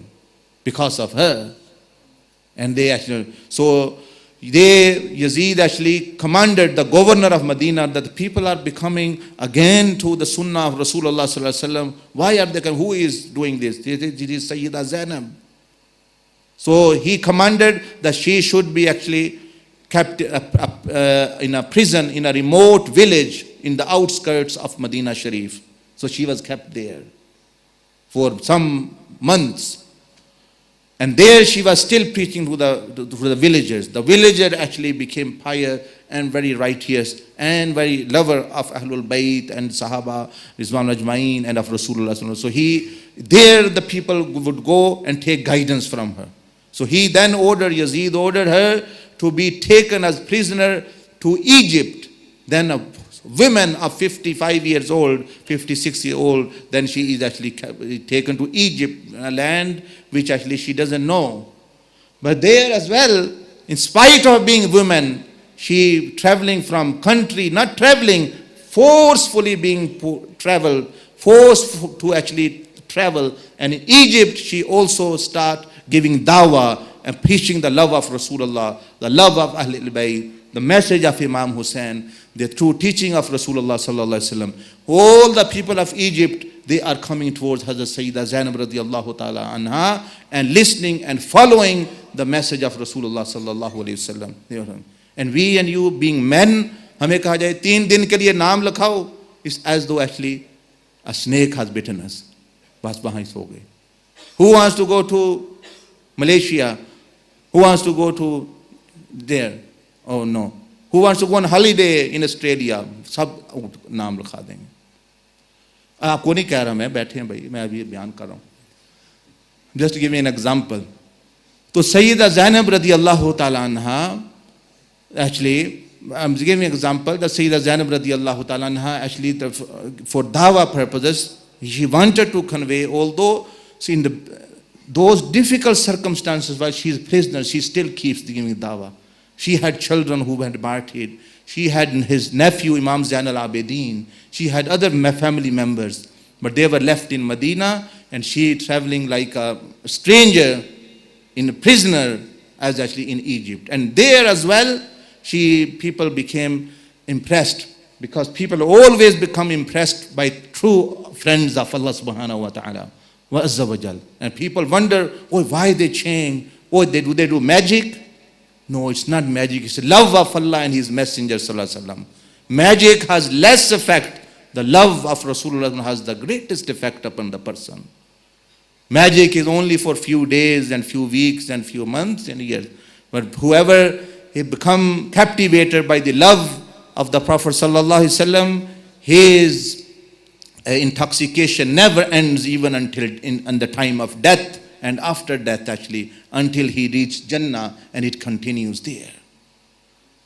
because of her. And Yazid actually commanded the governor of Medina that the people are becoming again to the sunnah of Rasulullah sallallahu alaihi wasallam. Why are they coming? Who is doing this? It is Sayyida Zainab. So he commanded that she should be actually kept in a prison in a remote village in the outskirts of Medina Sharif. So she was kept there for some months. And there she was still preaching to the villagers. The villagers actually became pious and very righteous and very lover of Ahlul Bayt and Sahaba, Rizwan Ajma'in, and of Rasulullah. So there the people would go and take guidance from her. So he then Yazid ordered her to be taken as prisoner to Egypt. Then women of 55 years old, 56 years old, then she is actually taken to Egypt, a land which actually she doesn't know. But there as well, in spite of being women, she traveling from country, not traveling, forcefully being forced to actually travel. And in Egypt, she also start giving dawah and preaching the love of Rasulullah, the love of Ahlul Bayt, the message of Imam Hussein, the true teaching of Rasulullah sallallahu alaihi wasallam. All the people of Egypt, they are coming towards Hazrat Sayyidah Zainab radiallahu ta'ala anha and listening and following the message of Rasulullah sallallahu alaihi wasallam. And we and you being men, हमें कहा जाए 3 दिन के लिए नाम लिखाओ, it's as though actually a snake has bitten us. बस वहाँ ही सो गए. Who wants to go to Malaysia? Who wants to go to there? Oh no. Who wants to go on holiday in Australia? सब नाम लिखा देंगे. आपको नहीं कह रहा, मैं बैठे हैं भाई, मैं अभी बयान कर रहा हूँ. Just to give you an example. तो सैयदा ज़ैनब रदी अल्लाह ताला अन्हा, actually, I'm giving an example. The Sayyida Zainab radiallahu ta'ala anha, actually, for dawah purposes, she wanted to convey, although see, in those difficult circumstances while she is prisoner, she still keeps giving dawah. She had children who had martyred. She had his nephew, Imam Zain al-Abidin. She had other family members. But they were left in Medina, and she traveling like a stranger, in a prisoner, as actually in Egypt. And there as well, people became impressed, because people always become impressed by true friends of Allah subhanahu wa ta'ala wa azza wa jal. And people wonder, oh, why they change? Oh, do they do magic? No, it's not magic. It's the love of Allah and His Messenger sallallahu alaihi wasallam. Magic has less effect. The love of Rasulullah has the greatest effect upon the person. Magic is only for few days and few weeks and few months and years. But whoever he become captivated by the love of the Prophet sallallahu alaihi wasallam, his intoxication never ends even until in the time of death and after death, actually, until he reaches Jannah, and it continues there.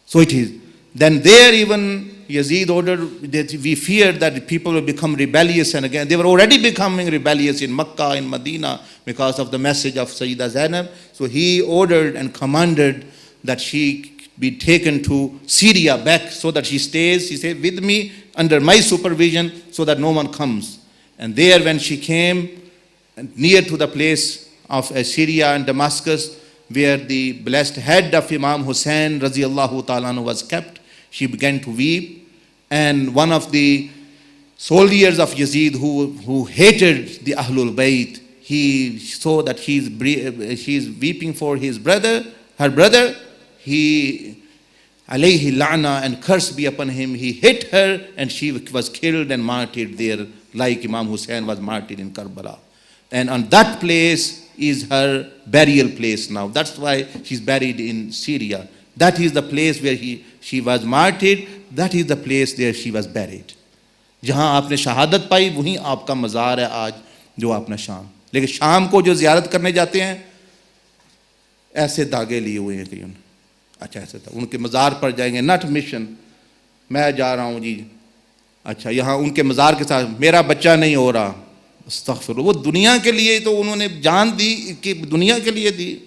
So it is. Then there even Yazid ordered that we feared that people will become rebellious, and again they were already becoming rebellious in Makkah, in Medina, because of the message of Sayyidah Zainab. So he ordered and commanded that she be taken to Syria back, so that she stays, he said, with me under my supervision, so that no one comes. And there when she came near to the place of Syria and Damascus, where the blessed head of Imam Hussein radiallahu ta'ala anhu was kept, she began to weep. And one of the soldiers of Yazid who hated the Ahlul Bayt, he saw that she is weeping for his brother, her brother. He, alayhi la'na, and curse be upon him, he hit her, and she was killed and martyred there, like Imam Hussein was martyred in Karbala. And on that place is her burial place now. That's why she's buried in Syria. That is the place where she was martyred. That is the place where she was buried. जहाँ आपने शहादत पाई, वहीं आपका मज़ार है आज, जो आपने शाम. लेकिन शाम को जो ज़ियारत करने जाते हैं, ऐसे धागे लिए हुए हैं कहीं. अच्छा ऐसा था, उनके मज़ार पर जाएंगे, नॉट मिशन, मैं जा रहा हूँ जी, अच्छा यहाँ उनके मज़ार के साथ मेरा बच्चा नहीं हो रहा, अस्तग़फिरुल्लाह. वो दुनिया के लिए तो उन्होंने जान दी, कि दुनिया के लिए दी.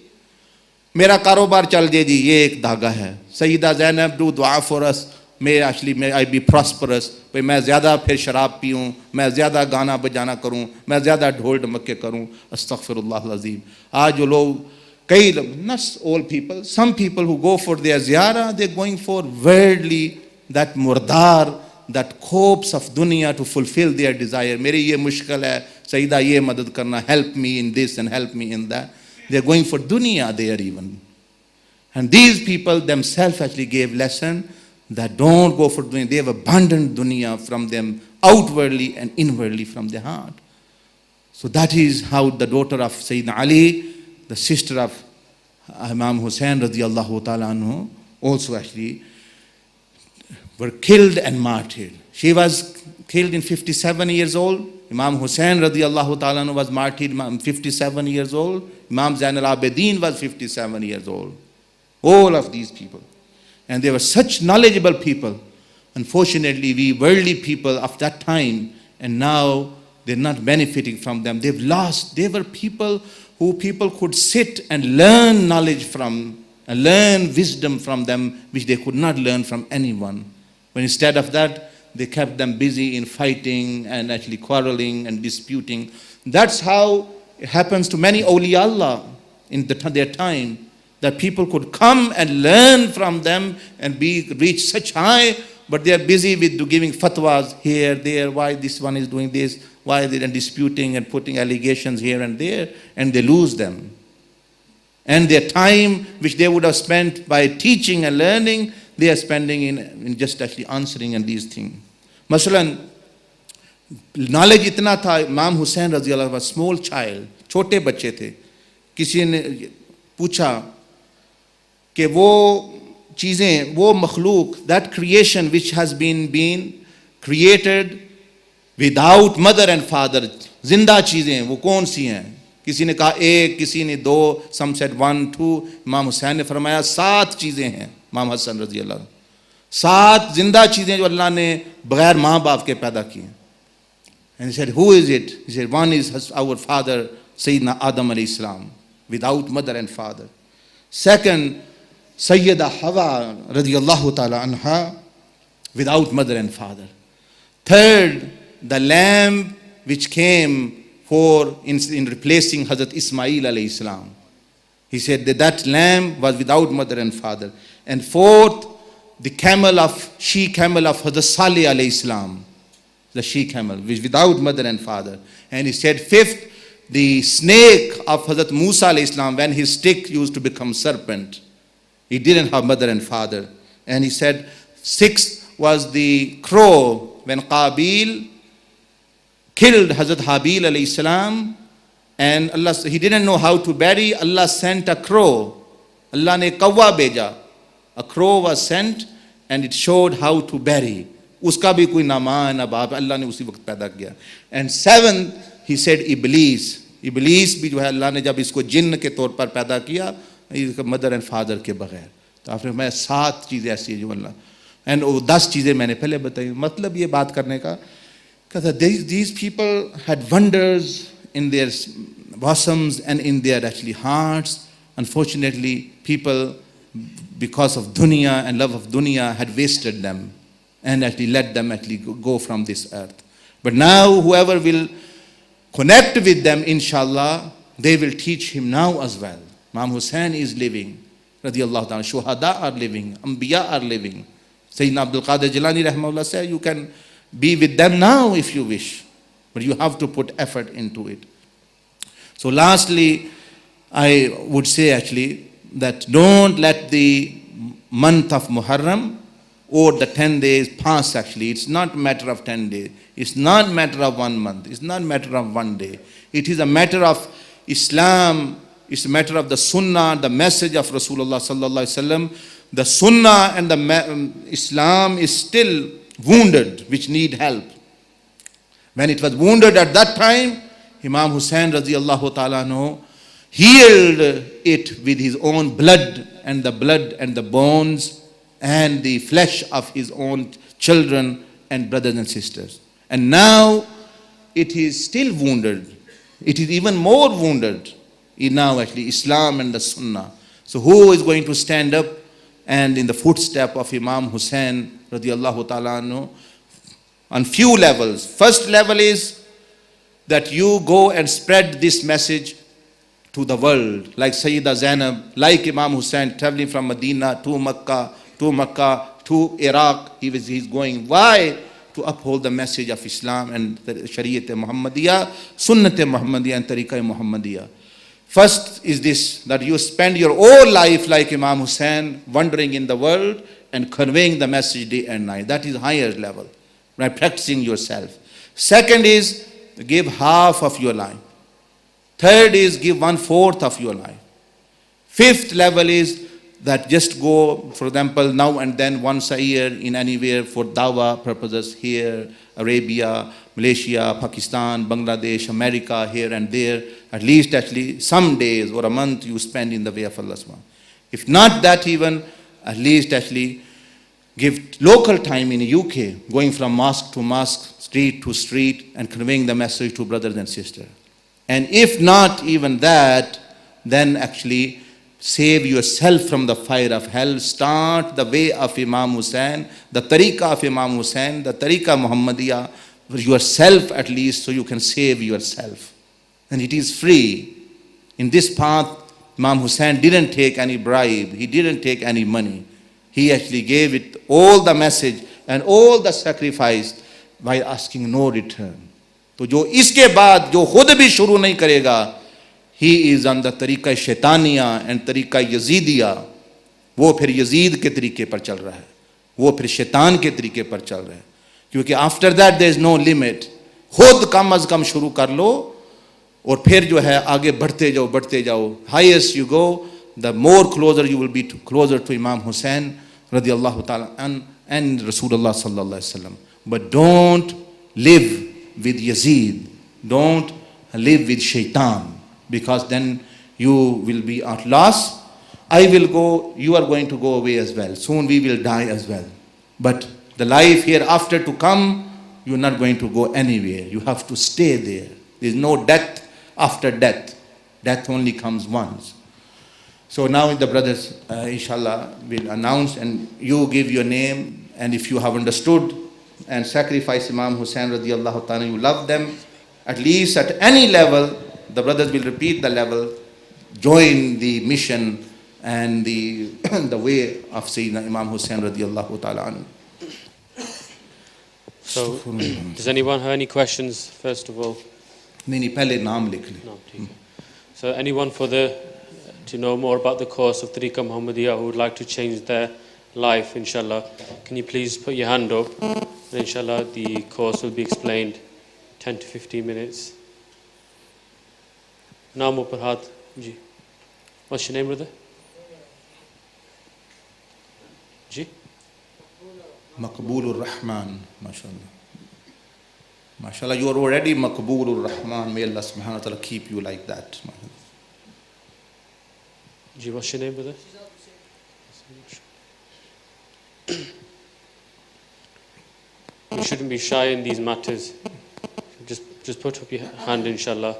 मेरा कारोबार चल जाए जी, ये एक धागा है. सईदा ज़ैनब, डू दुआ for us, may I be prosperous. भाई मैं ज़्यादा फिर शराब पीऊँ, मैं ज़्यादा गाना बजाना करूँ, मैं ज़्यादा ढोल ढमक्के करूँ, अस्तग़फिरुल्लाह अज़ीम. आज जो लोग, कई लोग, not all people, some people who go for their ziyarah, they're going for worldly, that murdar, that corpse of dunya to fulfill their desire. मेरी ये मुश्किल है, सईदा ये मदद करना, help me in this and help me in that. They're going for dunya there even. And these people themselves actually gave lesson that don't go for dunya. They have abandoned dunya from them outwardly and inwardly from their heart. So that is how the daughter of Sayyidina Ali, the sister of Imam Hussein radiallahu ta'ala anhu, also actually were killed and martyred. She was killed in 57 years old. Imam Hussein radiallahu ta'ala anhu was martyred 57 years old. Imam Zain al-Abidin was 57 years old. All of these people. And they were such knowledgeable people. Unfortunately, we worldly people of that time, and now they're not benefiting from them. They've lost. They were people who people could sit and learn knowledge from, and learn wisdom from them, which they could not learn from anyone. But instead of that, they kept them busy in fighting and actually quarreling and disputing. That's how it happens to many awliya Allah in their time, that people could come and learn from them and reach such high, but they are busy with giving fatwas here, there, why this one is doing this, why they are disputing and putting allegations here and there, and they lose them. And their time, which they would have spent by teaching and learning, they are spending in just actually answering and these things. Masalan, knowledge itna tha, Imam Hussain रज़ी अल्लाह was small child, छोटे बच्चे थे. किसी ने पूछा कि वो चीज़ें, वो मखलूक, that creation which has been created without mother and father, जिंदा चीज़ें वो कौन सी हैं? किसी ने कहा एक, किसी ने दो, some said 1, 2. इमाम हुसैन ने फरमाया 7 चीज़ें हैं. इमाम हसन रज़ी अल्लाह, 7 जिंदा चीज़ें जो अल्लाह ने बगैर माँ बाप के पैदा की हैं. And he said, who is it? He said, one is our father, Sayyidina Adam alayhi salam, without mother and father. Second, Sayyida Hawa radiyallahu ta'ala anha, without mother and father. Third, the lamb which came in replacing Hazrat Ismail alayhi salam. He said that lamb was without mother and father. And fourth, the she camel of Hazrat Salih alayhi salam, the she camel, which without mother and father. And he said fifth, the snake of Hazrat Musa alayhi salam, when his stick used to become serpent. He didn't have mother and father. And he said sixth was the crow, when Qabil killed Hazrat Habil alayhi salam, and Allah, he didn't know how to bury. Allah sent a crow. Allah ne kawwa beja. A crow was sent and it showed how to bury. Uska bhi koi na maa na baap, Allah ne usi waqt paida kiya. And seventh, he said Iblis. Iblis bhi jo hai, Allah ne jab isko jinn ke taur par paida kiya, इसका mother and father के बगैर. तो आपने मैं 7 चीज़ें ऐसी है जो अल्लाह, एंड वो 10 चीज़ें मैंने पहले बताई. मतलब ये बात करने का these people had wonders in their bosoms and in their actually hearts. Unfortunately, people, because of dunya and love of dunya, had wasted them and actually let them actually go from this earth. But now whoever will connect with them, inshallah, they will teach him now as well. Imam Hussain is living, radiyallahu ta'ala. Shuhada are living, Anbiya are living. Sayyidina Abdul Qadir Jilani rahimahullah said, you can be with them now if you wish, but you have to put effort into it. So lastly, I would say actually that don't let the month of Muharram or the 10 days pass actually. It's not a matter of 10 days. It's not a matter of 1 month. It's not a matter of 1 day. It is a matter of Islam. It's a matter of the Sunnah, the message of Rasulullah sallallahu alaihi wasallam. The Sunnah and the Islam is still wounded, which need help. When it was wounded at that time, Imam Hussain radiyallahu ta'ala anhu healed it with his own blood and the bones and the flesh of his own children and brothers and sisters. And now it is still wounded. It is even more wounded in now actually Islam and the Sunnah. So who is going to stand up and in the footstep of Imam Hussain radiyallahu ta'ala anhu on few levels? First level is that you go and spread this message to the world, like Sayyida Zainab, like Imam Hussain traveling from Medina to Makkah to Iraq. He's going. Why? To uphold the message of Islam and the Shariat Muhammadiyah, Sunnat Muhammadiyah and Tariqah Muhammadiyah. First is this, that you spend your whole life like Imam Hussain, wandering in the world and conveying the message day and night. That is higher level, right? Practicing yourself. Second is give half of your life. Third is give 1/4 of your life. Fifth level is that just go, for example, now and then once a year in anywhere for dawah purposes, here, Arabia, Malaysia, Pakistan, Bangladesh, America, here and there. At least actually some days or a month you spend in the way of Allah subhanahu. If not that even, at least actually give local time in the UK, going from mosque to mosque, street to street, and conveying the message to brothers and sisters. And if not even that, then actually save yourself from the fire of hell. Start the way of Imam Hussain, the tariqah of Imam Hussain, the tariqah Muhammadiyah, for yourself at least, so you can save yourself. And it is free. In this path, Imam Hussain didn't take any bribe, he didn't take any money. He actually gave it all the message and all the sacrifice by asking no return. तो जो इसके बाद जो खुद भी शुरू नहीं करेगा, he is on the तरीका शैतानिया and तरीका यजीदिया, वो फिर यजीद के तरीके पर चल रहा है, वो फिर शैतान के तरीके पर चल रहा है. क्योंकि after that there is no limit. खुद कम अज कम शुरू कर लो और फिर जो है आगे बढ़ते जाओ. Highest you go, the more closer you will be closer to Imam Hussain रदियल्लाहु ताला and Rasulullah sallallahu alaihi wasallam. But don't live with Yazid, don't live with Shaitan, because then you will be at loss. I will go, you are going to go away as well. Soon we will die as well. But the life hereafter to come, you are not going to go anywhere. You have to stay there. There is no death after death. Death only comes once. So now the brothers, inshallah, will announce and you give your name, and if you have understood and sacrificed Imam Hussain radiallahu ta'ala, you love them, at least at any level, the brothers will repeat the level, join the mission and the way of Sayyidina Imam Hussain radiallahu ta'ala anhu. So, does anyone have any questions, first of all? नहीं पहले नाम लिख ले. No, ठीक है. So anyone to know more about the course of Tariqah Muhammadiyah who would like to change their life, inshallah, can you please put your hand up, and inshallah the course will be explained 10 to 15 minutes. Naam upar haath ji. What's your name, brother? Ji? Maqboolur Rahman, mashallah. Mashallah, you are already Maqboolur Rahman. May Allah subhanahu wa ta'ala keep you like that. Ji, what's your name, brother? You shouldn't be shy in these matters. Just put up your hand, inshallah.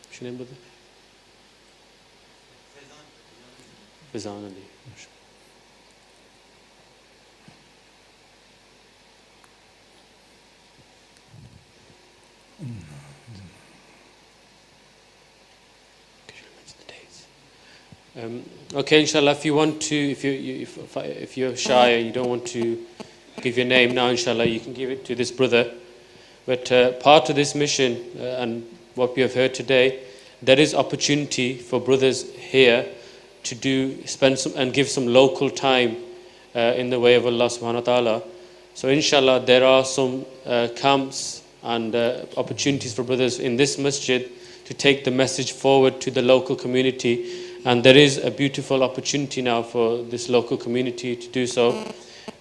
What's your name, brother? Fizan Ali. Okay, inshallah, if you want to, if you're shy and you don't want to give your name now, inshallah, you can give it to this brother. But part of this mission and what we have heard today, there is opportunity for brothers here to spend some and give some local time in the way of Allah subhanahu wa ta'ala. So inshallah, there are some camps and opportunities for brothers in this masjid to take the message forward to the local community. And there is a beautiful opportunity now for this local community to do so.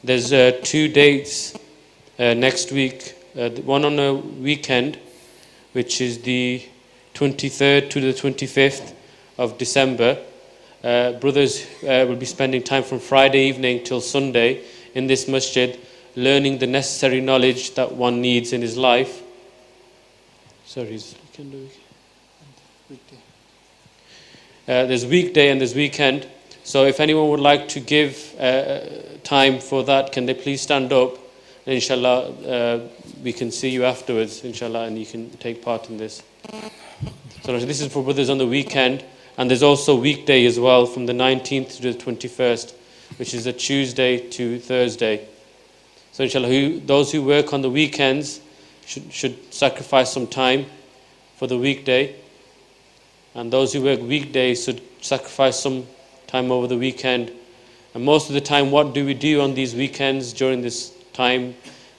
There's 2 dates next week, one on a weekend, which is the 23rd to the 25th of December. Brothers will be spending time from Friday evening till Sunday in this masjid, learning the necessary knowledge that one needs in his life. There's weekday and there's weekend. So if anyone would like to give time for that, can they please stand up? And inshallah, we can see you afterwards, inshallah, and you can take part in this. So this is for brothers on the weekend. And there's also weekday as well, from the 19th to the 21st, which is a Tuesday to Thursday. So inshallah, those who work on the weekends should sacrifice some time for the weekday. And those who work weekdays should sacrifice some time over the weekend. And most of the time, what do we do on these weekends during this time?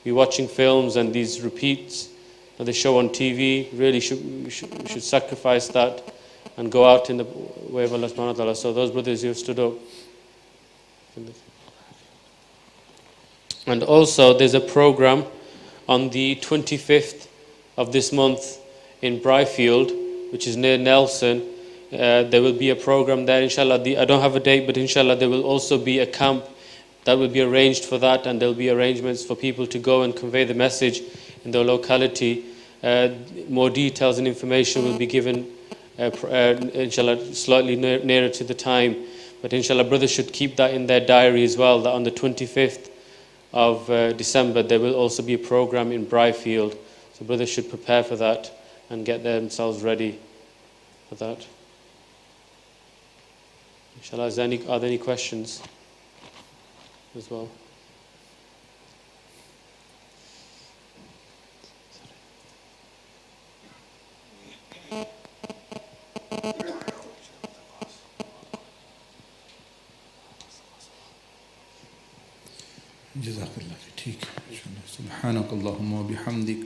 We're watching films and these repeats that they show on TV. Really, we should sacrifice that and go out in the way of Allah subhanahu wa ta'ala. So those brothers who have stood up. And also, there's a program on the 25th of this month in Bryfield, which is near Nelson. There will be a program there, inshallah. I don't have a date, but inshallah there will also be a camp that will be arranged for that, and there will be arrangements for people to go and convey the message in their locality. More details and information will be given, inshallah, slightly nearer to the time. But inshallah, brothers should keep that in their diary as well, that on the 25th of December, there will also be a program in Bryfield. So brothers should prepare for that and get themselves ready for that. Inshallah, are there any questions as well? जज़ाकल्लाह ठीक सुब्हानकल्लाहुम्मा व बिहम्दिक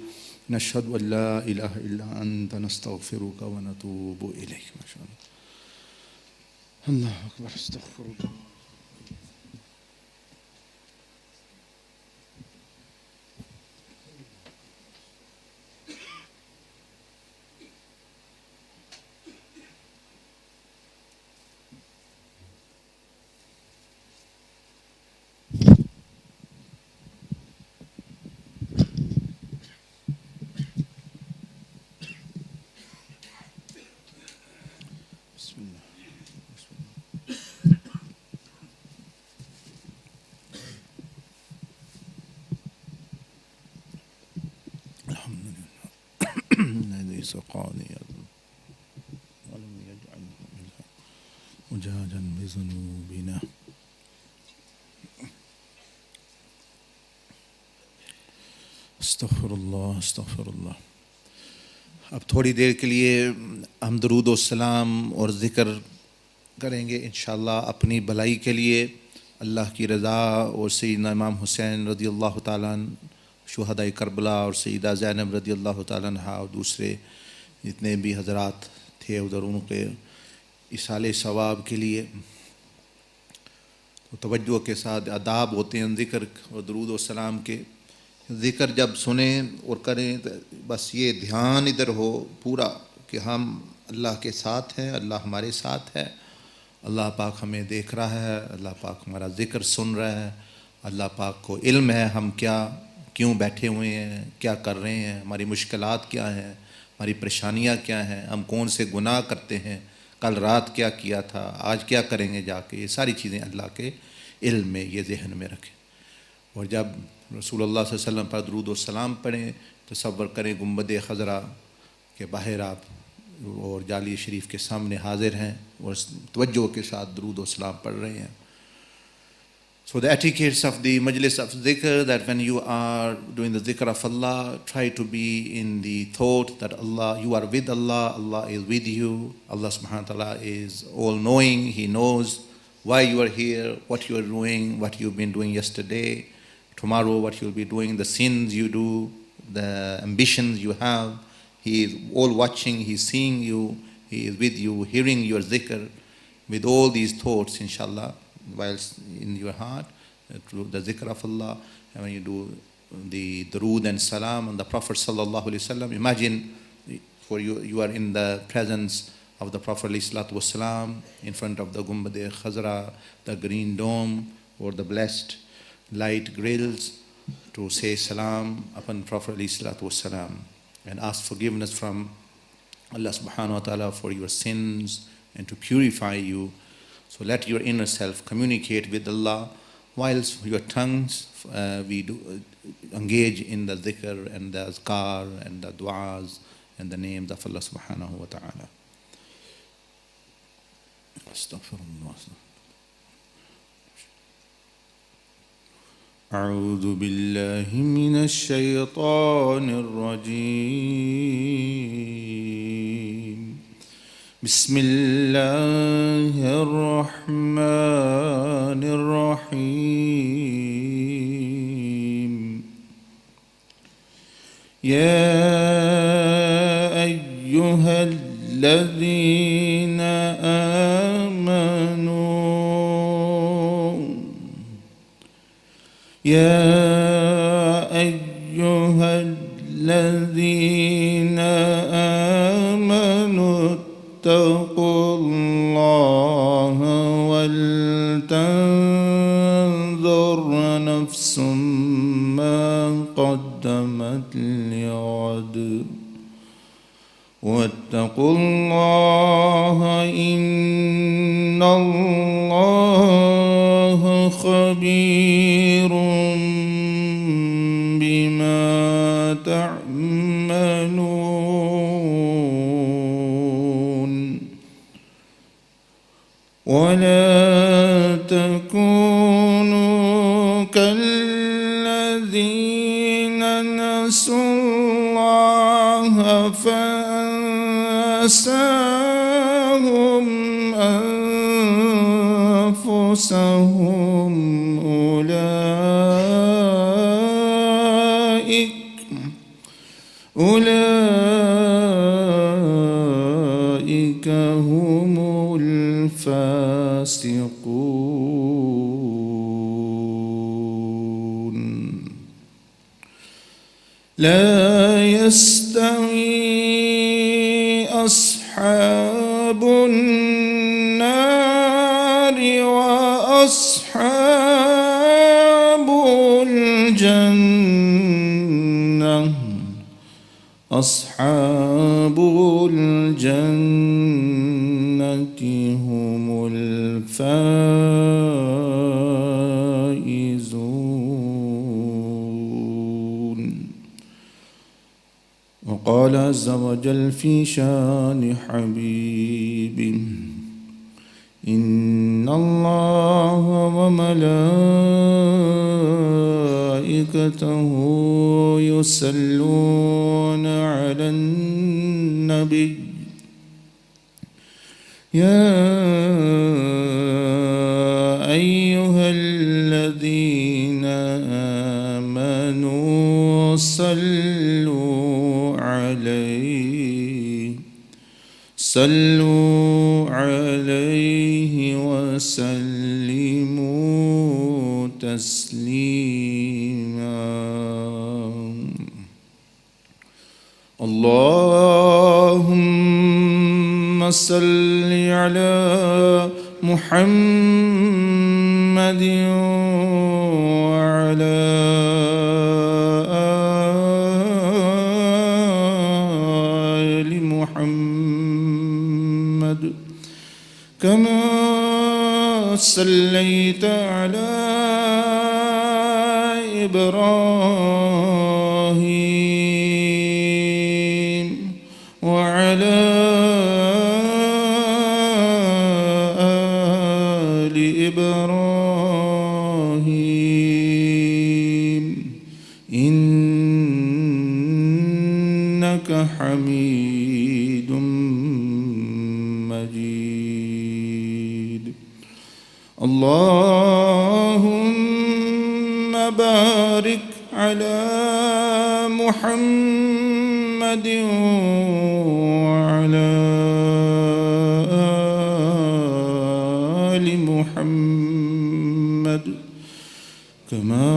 नशहदु अन ला इलाहा इल्ला अंत नस्तगफिरुका व नतूबु इलैक माशाअल्लाह अल्लाहु अकबर अस्तगफिरुल्लाह سقاني ولم يجعله منها مجاجا بذنوبنا अस्तग़फ़िरुल्लाह अस्तग़फ़िरुल्लाह। अब थोड़ी देर के लिए हम दरूद व सलाम और ज़िक्र करेंगे इंशाअल्लाह अपनी भलाई के लिए, अल्लाह की रज़ा और सैयदना इमाम हुसैन रज़ी अल्लाह ताला अन्हु, शुहदाए करबला और सैयदा ज़ैनब रज़ी अल्लाह ताला अन्हा और दूसरे जितने भी हज़रात थे उधर उनके इसाले सवाब के लिए। तो तवज्जो के साथ आदाब होते हैं ज़िक्र और दरूद व सलाम के। ज़िक्र जब सुने और करें तो बस ये ध्यान इधर हो पूरा कि हम अल्लाह के साथ हैं, अल्लाह हमारे साथ है, अल्लाह पाक हमें देख रहा है, अल्लाह पाक हमारा ज़िक्र सुन रहा है, अल्लाह पाक को इल्म है हम क्या क्यों बैठे हुए हैं, क्या कर रहे हैं, हमारी मुश्किलात क्या हैं, हमारी परेशानियां क्या हैं, हम कौन से गुनाह करते हैं, कल रात क्या किया था, आज क्या करेंगे जाके, ये सारी चीज़ें अल्लाह के इल्म में ये जहन में रखें। और जब रसूलुल्लाह सल्लल्लाहु अलैहि वसल्लम पर दरूद व सलाम पढ़ें तो तसव्वुर करें गुंबद खज़रा के बाहर आप और जाली शरीफ के सामने हाजिर हैं और तवज्जो के साथ दरूद व सलाम पढ़ रहे हैं। So the etiquettes of the majlis of zikr, that when you are doing the zikr of Allah, try to be in the thought that Allah, you are with Allah, Allah is with you, Allah subhanahu wa ta'ala is all knowing, He knows why you are here, what you are doing, what you've been doing yesterday, tomorrow what you'll be doing, the sins you do, the ambitions you have. He is all watching, He is seeing you, He is with you, hearing your zikr. With all these thoughts, inshallah, whilst in your heart, through the zikr of Allah, and when you do the durood and salam on the Prophet sallallahu alaihi wasallam, imagine for you, you are in the presence of the Prophet alaihi salatu wasalam, in front of the Gumbad-e Khazra, the green dome, or the blessed light grills, to say salam upon Prophet alaihi salatu wasalam, and ask forgiveness from Allah subhanahu wa ta'ala for your sins and to purify you. So let your inner self communicate with Allah, whilst your tongues we do engage in the dhikr and the azkar and the du'as and the names of Allah subhanahu wa ta'ala. Astaghfirullah. أعوذ بالله من الشيطان الرجيم. بسم الله الرحمن الرحيم. يا أيها الذين آمنوا يا أيها الذين آمنوا اتقوا تذر نفس ما قدمت لغد واتقوا الله إن الله خبير بما تعملون ولا تكونوا كالذين نسوا الله فأنساهم أنفسهم أولئك هم الفاسقون لا يستوي أصحاب النار وأصحاب الجنة أصحاب الجنة هم الفائزون وقال عز وجل في شان حبيبه إن الله وملائكته يصلون على النبي يا أيها الذين آمنوا صلوا عليه وسلموا تسليما اللهم صل على محمد وعلى آل محمد كما صليت على إبراهيم وعلى آل إبراهيم إنك حميد مجيد اللهم بارك على محمد وعلى آل محمد كما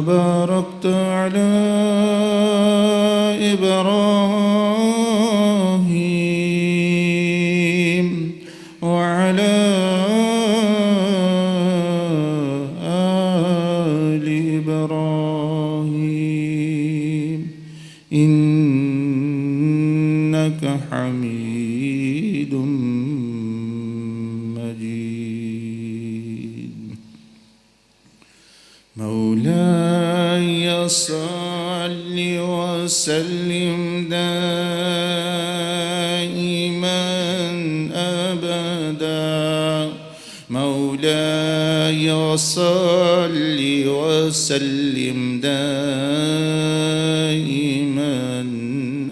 باركت على إبراهيم وعلى آل إبراهيم إنك حميد مجيد مولاي صل وسلم دائما أبدا مولاي صل وسلم دائما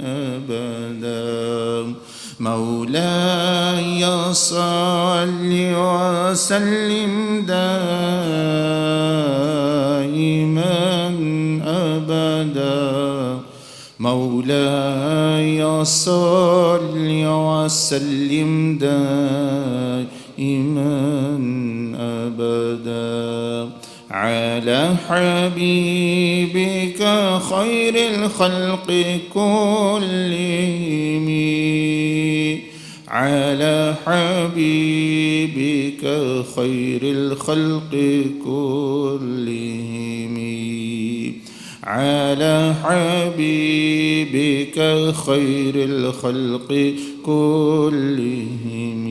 أبدا مولاي صل وسلم دائما أبدا مولاي صل وسلم دائما أبدا على حبيبك خير الخلق كلهم على حبيبك خير الخلق كلهم على حبيبك خير الخلق كلهم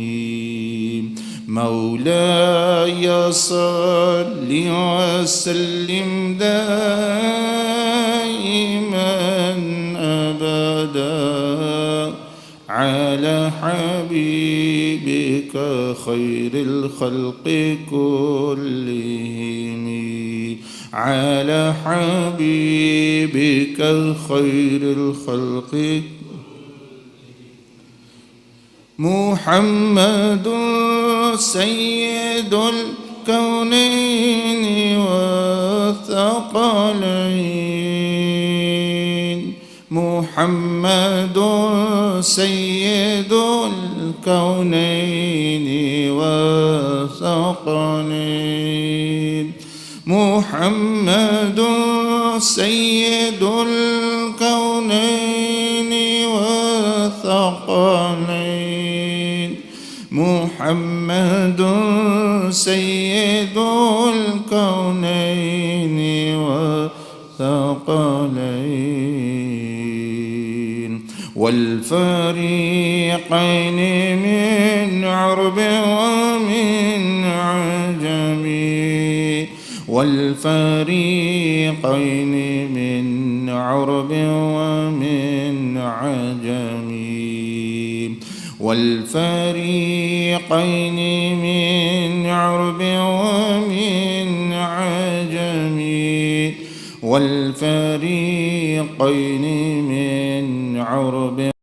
مولاي صل وسلم دائما أبدا على حبيبك خير الخلق كلهم على حبيبك خير الخلق محمد سيد الكونين والثقلين محمد سيد الكونين والثقلين محمد سيد الكونين والثقلين محمد سيد الكونين والثقلين والفريقين من عرب ومن عجم والفريقين من عرب ومن عجم والفريقين من عرب ومن عجم والفريقين من عرب